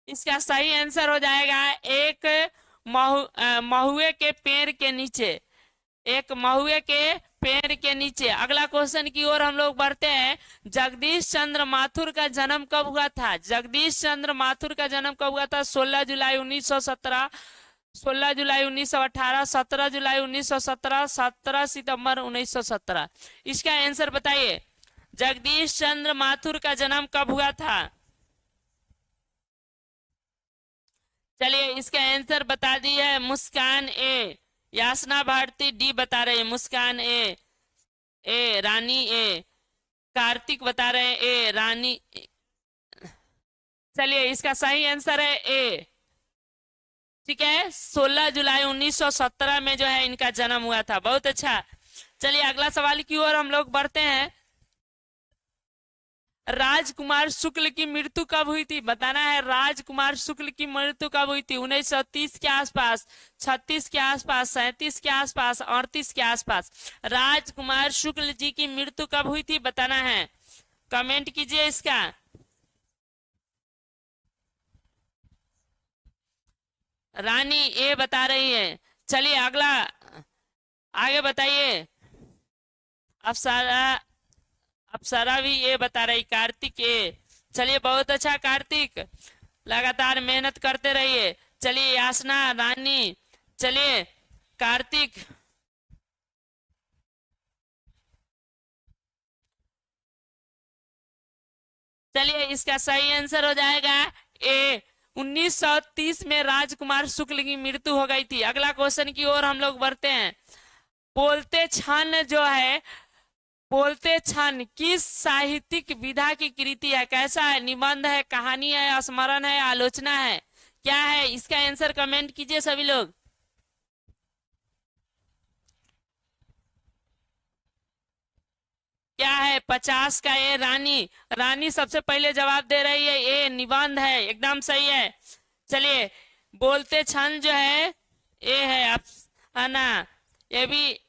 इसका सही आंसर हो जाएगा एक महुए के पेड़ के नीचे, एक महुए के पेड़ के नीचे। अगला क्वेश्चन की ओर हम लोग बढ़ते हैं। जगदीश चंद्र माथुर का जन्म कब हुआ था? जगदीश चंद्र माथुर का जन्म कब हुआ था? 16 जुलाई 1917, 16 जुलाई 1918, 17 जुलाई 1917, 17 सितंबर 1917। इसका आंसर बताइए। जगदीश चंद्र माथुर का जन्म कब हुआ था? चलिए इसका आंसर बता दी है मुस्कान ए। यासना भारती डी बता रहे हैं मुस्कान ए रानी ए। कार्तिक बता रहे हैं ए रानी ए। चलिए इसका सही आंसर है ए। ठीक है, 16 जुलाई 1917 में जो है इनका जन्म हुआ था। बहुत अच्छा। चलिए अगला सवाल की ओर हम लोग बढ़ते हैं। राजकुमार शुक्ल की मृत्यु कब हुई थी? बताना है राजकुमार शुक्ल की मृत्यु कब हुई थी। 1930 के आसपास, 36 के आसपास, 37 के आसपास, 38 के आसपास। राजकुमार शुक्ल जी की मृत्यु कब हुई थी बताना है, कमेंट कीजिए इसका। रानी ए बता रही है। चलिए अगला, आगे बताइए। अप्सरा, अप्सरा भी ये बता रही। कार्तिक ए। चलिए बहुत अच्छा कार्तिक, लगातार मेहनत करते रहिए। चलिए यासना, रानी, चलिए कार्तिक। चलिए इसका सही आंसर हो जाएगा ए। 1930 में राजकुमार शुक्ल की मृत्यु हो गई थी। अगला क्वेश्चन की ओर हम लोग बढ़ते हैं। बोलते क्षण जो है, बोलते क्षण किस साहित्यिक विधा की कृति है? कैसा है? निबंध है, कहानी है, स्मरण है, आलोचना है, क्या है? इसका आंसर कमेंट कीजिए सभी लोग। क्या है? 50 का ए रानी। रानी सबसे पहले जवाब दे रही है, ए निबंध है, एकदम सही है। चलिए बोलते क्षण जो है ए है, आप है ना, ये भी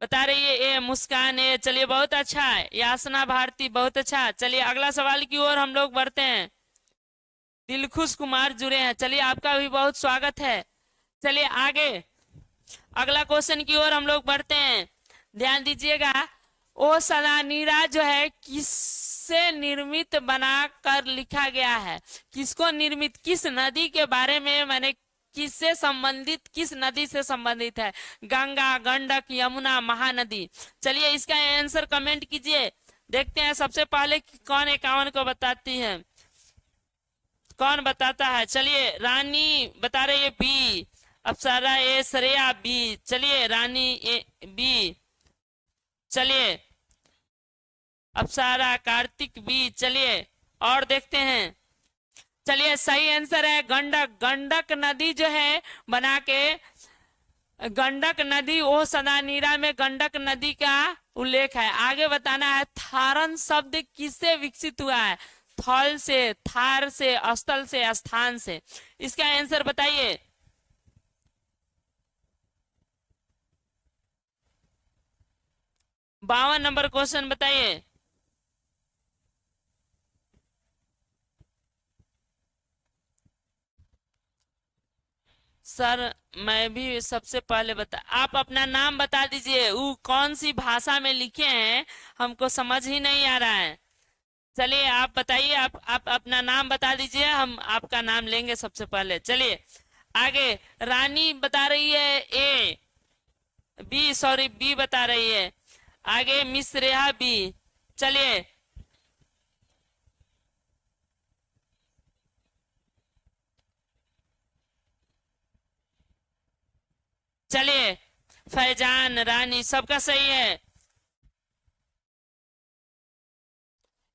बता रही है ए। मुस्कान ए। चलिए बहुत अच्छा है। यासना भारती बहुत अच्छा। चलिए अगला सवाल की ओर हम लोग बढ़ते हैं। दिलखुश कुमार जुड़े हैं, चलिए आपका भी बहुत स्वागत है। चलिए आगे अगला क्वेश्चन की ओर हम लोग बढ़ते हैं। ध्यान दीजिएगा। ओ सलानीरा जो है किससे निर्मित बनाकर लिखा गया है? किसको निर्मित, किस नदी के बारे में, मैंने किससे संबंधित, किस नदी से संबंधित है? गंगा, गंडक, यमुना, महानदी। चलिए इसका आंसर कमेंट कीजिए। देखते हैं सबसे पहले कौन 51 को बताती है, कौन बताता है। चलिए रानी बता रही है बी। अप्सरा ए, श्रेया बी। चलिए रानी ए बी। चलिए अप्सरा, कार्तिक बी। चलिए और देखते हैं। चलिए सही आंसर है गंडक। गंडक नदी जो है बना के, गंडक नदी ओ सदानीरा में गंडक नदी का उल्लेख है। आगे बताना है थारन शब्द किससे विकसित हुआ है? थल से, थार से, स्थल से, स्थान से। इसका आंसर बताइए। बावन नंबर क्वेश्चन बताइए। सर मैं भी सबसे पहले बता, आप अपना नाम बता दीजिए। वो कौन सी भाषा में लिखे हैं, हमको समझ ही नहीं आ रहा है। चलिए आप बताइए, आप अपना नाम बता दीजिए, हम आपका नाम लेंगे सबसे पहले। चलिए आगे। रानी बता रही है ए, बी, सॉरी बी बता रही है। आगे मिस रेहा बी। चलिए चलिए फैजान, रानी, सबका सही है।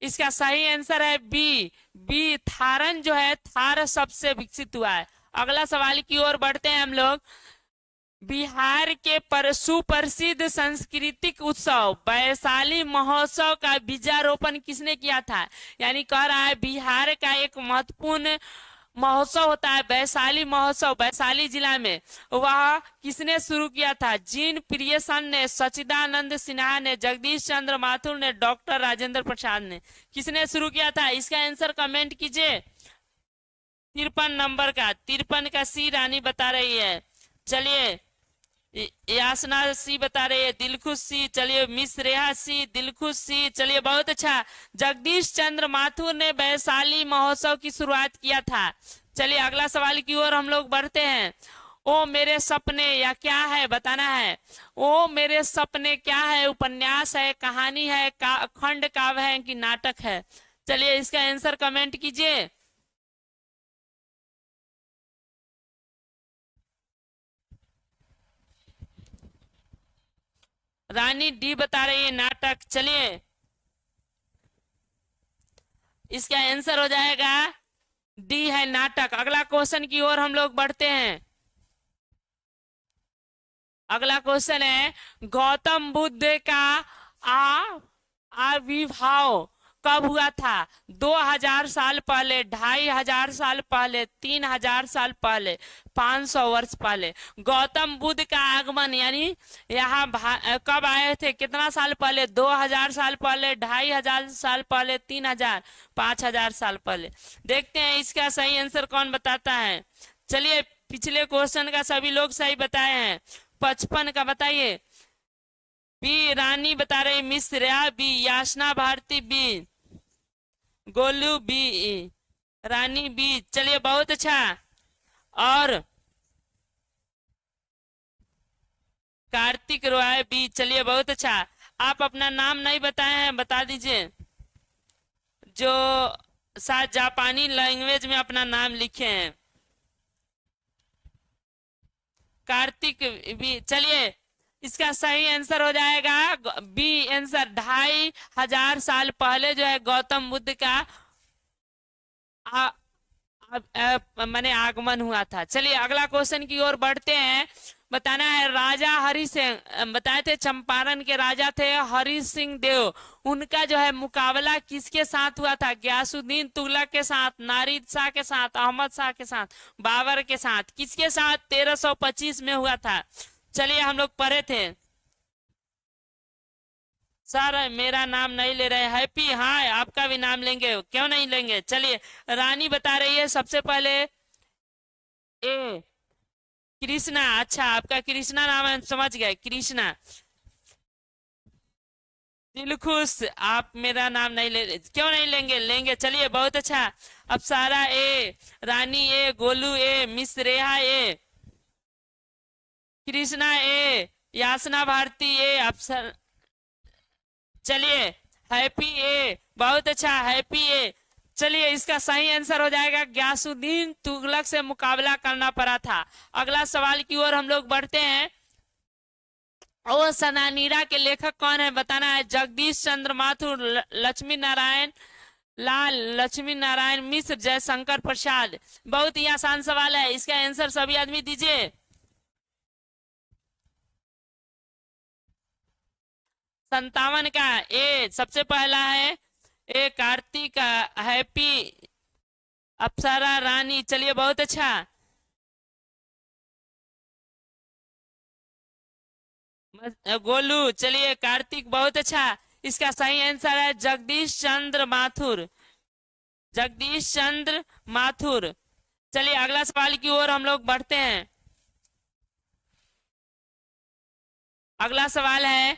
इसका सही आंसर है बी। बी थारन जो है, थार सबसे विकसित हुआ है। अगला सवाल की ओर बढ़ते हैं हम लोग। बिहार के सुप्रसिद्ध सांस्कृतिक उत्सव वैशाली महोत्सव का बीजारोपण किसने किया था? यानी कह रहा है बिहार का एक महत्वपूर्ण महोत्सव होता है वैशाली महोत्सव, वैशाली जिला में, वह किसने शुरू किया था? जीन प्रियसन ने, सच्चिदानंद सिन्हा ने, जगदीश चंद्र माथुर ने, डॉक्टर राजेंद्र प्रसाद ने। किसने शुरू किया था? इसका आंसर कमेंट कीजिए। 53 नंबर का, 53 का सी रानी बता रही है। चलिए यासना सी बता रही है। दिलखुश सी। चलिए मिस रेहा सी, दिलखुश सी। चलिए बहुत अच्छा। जगदीश चंद्र माथुर ने वैशाली महोत्सव की शुरुआत किया था। चलिए अगला सवाल की ओर हम लोग बढ़ते हैं। ओ मेरे सपने या क्या है बताना है। ओ मेरे सपने क्या है? उपन्यास है, कहानी है, खंड काव्य है कि नाटक है? चलिए इसका आंसर कमेंट कीजिए। रानी डी बता रही है नाटक। चलिए इसका आंसर हो जाएगा डी है नाटक। अगला क्वेश्चन की ओर हम लोग बढ़ते हैं। अगला क्वेश्चन है गौतम बुद्ध का आविर्भाव कब हुआ था? 2000 साल पहले, 2500 साल पहले, 3000 साल पहले, 500 वर्ष पहले। गौतम बुद्ध का आगमन यानी यहाँ कब आए थे? कितना साल पहले? 2000 साल पहले, 2500 साल पहले, 3000, 5000 साल पहले। देखते हैं इसका सही आंसर कौन बताता है। चलिए पिछले क्वेश्चन का सभी लोग सही बताए हैं। 55 का बताइए। बी रानी बता रही मिश्रा, बी याचना भारती, बी गोलू, बी रानी, बी। चलिए बहुत अच्छा। और कार्तिक रॉय, बी। चलिए बहुत अच्छा। आप अपना नाम नहीं बताए हैं, बता दीजिए। जो शायद जापानी लैंग्वेज में अपना नाम लिखे हैं। कार्तिक, बी। चलिए इसका सही आंसर हो जाएगा बी आंसर। 2500 साल पहले जो है गौतम बुद्ध का माने आगमन हुआ था। चलिए अगला क्वेश्चन की ओर बढ़ते हैं। बताना है राजा हरि सिंह, बताए थे चंपारण के राजा थे हरि सिंह देव। उनका जो है मुकाबला किसके साथ हुआ था? गयासुद्दीन तुगलक के साथ, नारिद शाह के साथ, अहमद शाह के साथ, बाबर के साथ। किसके साथ? 1325 में हुआ था। चलिए हम लोग पढ़े थे। सर मेरा नाम नहीं ले रहे। हैप्पी, हाँ आपका भी नाम लेंगे, क्यों नहीं लेंगे। चलिए रानी बता रही है सबसे पहले ए कृष्णा। अच्छा आपका कृष्णा नाम है, समझ गए, कृष्णा। दिल खुश, आप मेरा नाम नहीं ले, क्यों नहीं लेंगे, लेंगे। चलिए बहुत अच्छा। अप्सरा ए, रानी ए, गोलू ए, मिश्रेहा ए, कृष्णा ए, याचना भारती ए, अप्सर। चलिए हैप्पी ए, बहुत अच्छा हैप्पी ए। चलिए इसका सही आंसर हो जाएगा गयासुद्दीन तुगलक से मुकाबला करना पड़ा था। अगला सवाल की ओर हम लोग बढ़ते हैं। ओ सनानीरा के लेखक कौन है? बताना है। जगदीश चंद्र माथुर, लक्ष्मी नारायण लाल, लक्ष्मी नारायण मिश्र, जयशंकर प्रसाद। बहुत ही आसान सवाल है, इसका आंसर सभी आदमी दीजिए। 57 का ए सबसे पहला है ए कार्तिक, हैप्पी, अप्सरा, रानी। चलिए बहुत अच्छा। गोलू, चलिए कार्तिक, बहुत अच्छा। इसका सही आंसर है जगदीश चंद्र माथुर, जगदीश चंद्र माथुर। चलिए अगला सवाल की ओर हम लोग बढ़ते हैं। अगला सवाल है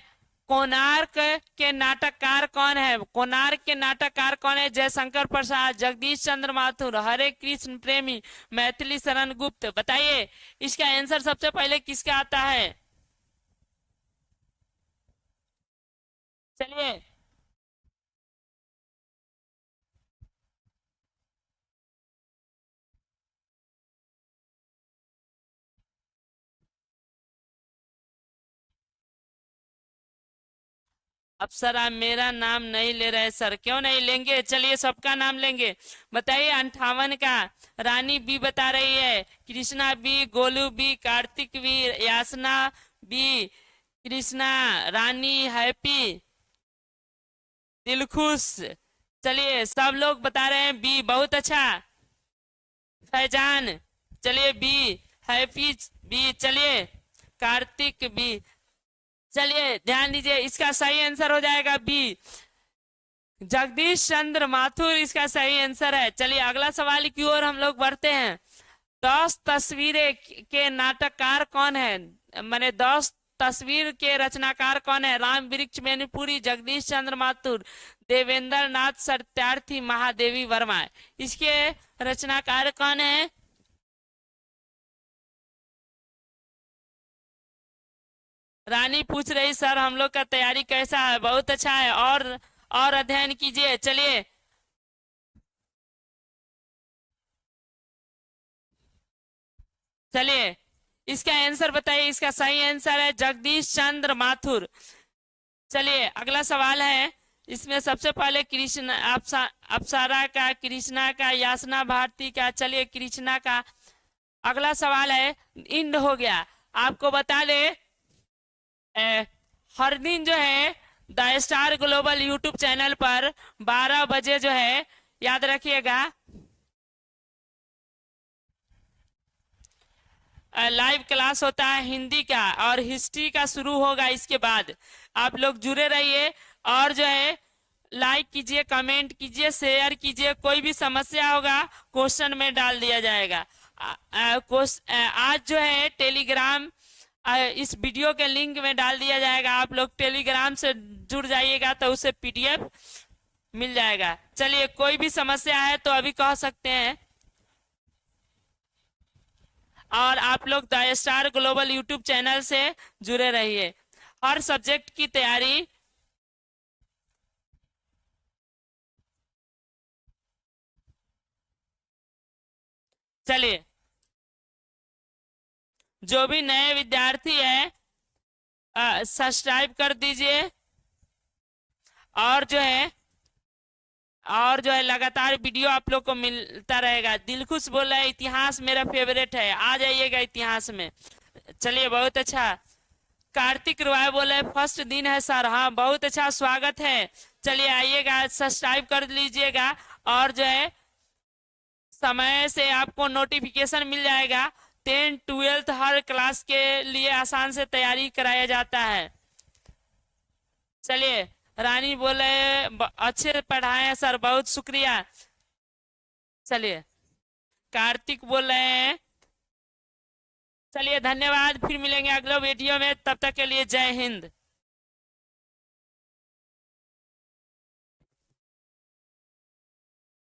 कोणार्क के नाटककार कौन है? कोणार्क के नाटककार कौन है? जयशंकर प्रसाद, जगदीश चंद्र माथुर, हरे कृष्ण प्रेमी, मैथिली शरण गुप्त। बताइए इसका आंसर सबसे पहले किसका आता है? चलिए अप्सरा मेरा नाम नहीं ले रहे सर, क्यों नहीं लेंगे? चलिए सबका नाम लेंगे। बताइए 58 का रानी बी बता रही है, Krishna B, Golu B, Kartik B, Yasna B, Krishna, Rani, Happy, Dilkhush. चलिए सब लोग बता रहे हैं बी, बहुत अच्छा। फैजान, चलिए बी, हैप्पी बी, चलिए कार्तिक बी। चलिए ध्यान दीजिए इसका सही आंसर हो जाएगा बी, जगदीश चंद्र माथुर इसका सही आंसर है। चलिए अगला सवाल की ओर हम लोग बढ़ते हैं। 10 तस्वीरें के नाटककार कौन है? मैंने 10 तस्वीर के रचनाकार कौन है? राम वृक्ष मैनीपुरी, जगदीश चंद्र माथुर, देवेंद्र नाथ सत्यार्थी, महादेवी वर्मा। इसके रचनाकार कौन है? रानी पूछ रही सर हम लोग का तैयारी कैसा है? बहुत अच्छा है, और अध्ययन कीजिए। चलिए चलिए इसका आंसर बताइए। इसका सही आंसर है जगदीश चंद्र माथुर। चलिए अगला सवाल है। इसमें सबसे पहले कृष्ण अप्सरा का, कृष्णा का, याचना भारती का। चलिए कृष्णा का। अगला सवाल है, इंड हो गया। आपको बता दे हर दिन जो है the star global YouTube channel पर 12 बजे जो है, याद रखिएगा, लाइव क्लास होता है हिंदी का और हिस्ट्री का शुरू होगा। इसके बाद आप लोग जुड़े रहिए और जो है लाइक कीजिए, कमेंट कीजिए, शेयर कीजिए। कोई भी समस्या होगा क्वेश्चन में डाल दिया जाएगा। आज जो है टेलीग्राम इस वीडियो के लिंक में डाल दिया जाएगा। आप लोग टेलीग्राम से जुड़ जाइएगा तो उसे पीडीएफ मिल जाएगा। चलिए, कोई भी समस्या है तो अभी कह सकते हैं। और आप लोग the star global YouTube channel से जुड़े रहिए। हर सब्जेक्ट की तैयारी चलिए, जो भी नए विद्यार्थी है सब्सक्राइब कर दीजिए और जो है लगातार वीडियो आप लोग को मिलता रहेगा। दिलखुश बोल रहा है इतिहास मेरा फेवरेट है, आ जाइएगा इतिहास में। चलिए, बहुत अच्छा। कार्तिक रॉय बोले फर्स्ट दिन है सर। हाँ, बहुत अच्छा, स्वागत है। चलिए आइएगा, सब्सक्राइब कर लीजिएगा और जो है समय से आपको नोटिफिकेशन मिल जाएगा। 10 12 हर क्लास के लिए आसान से तैयारी कराया जाता है। चलिए, रानी बोले अच्छे पढ़ाए हैं सर, बहुत शुक्रिया। चलिए, कार्तिक बोल रहे हैं। चलिए, धन्यवाद। फिर मिलेंगे अगले वीडियो में, तब तक के लिए जय हिंद।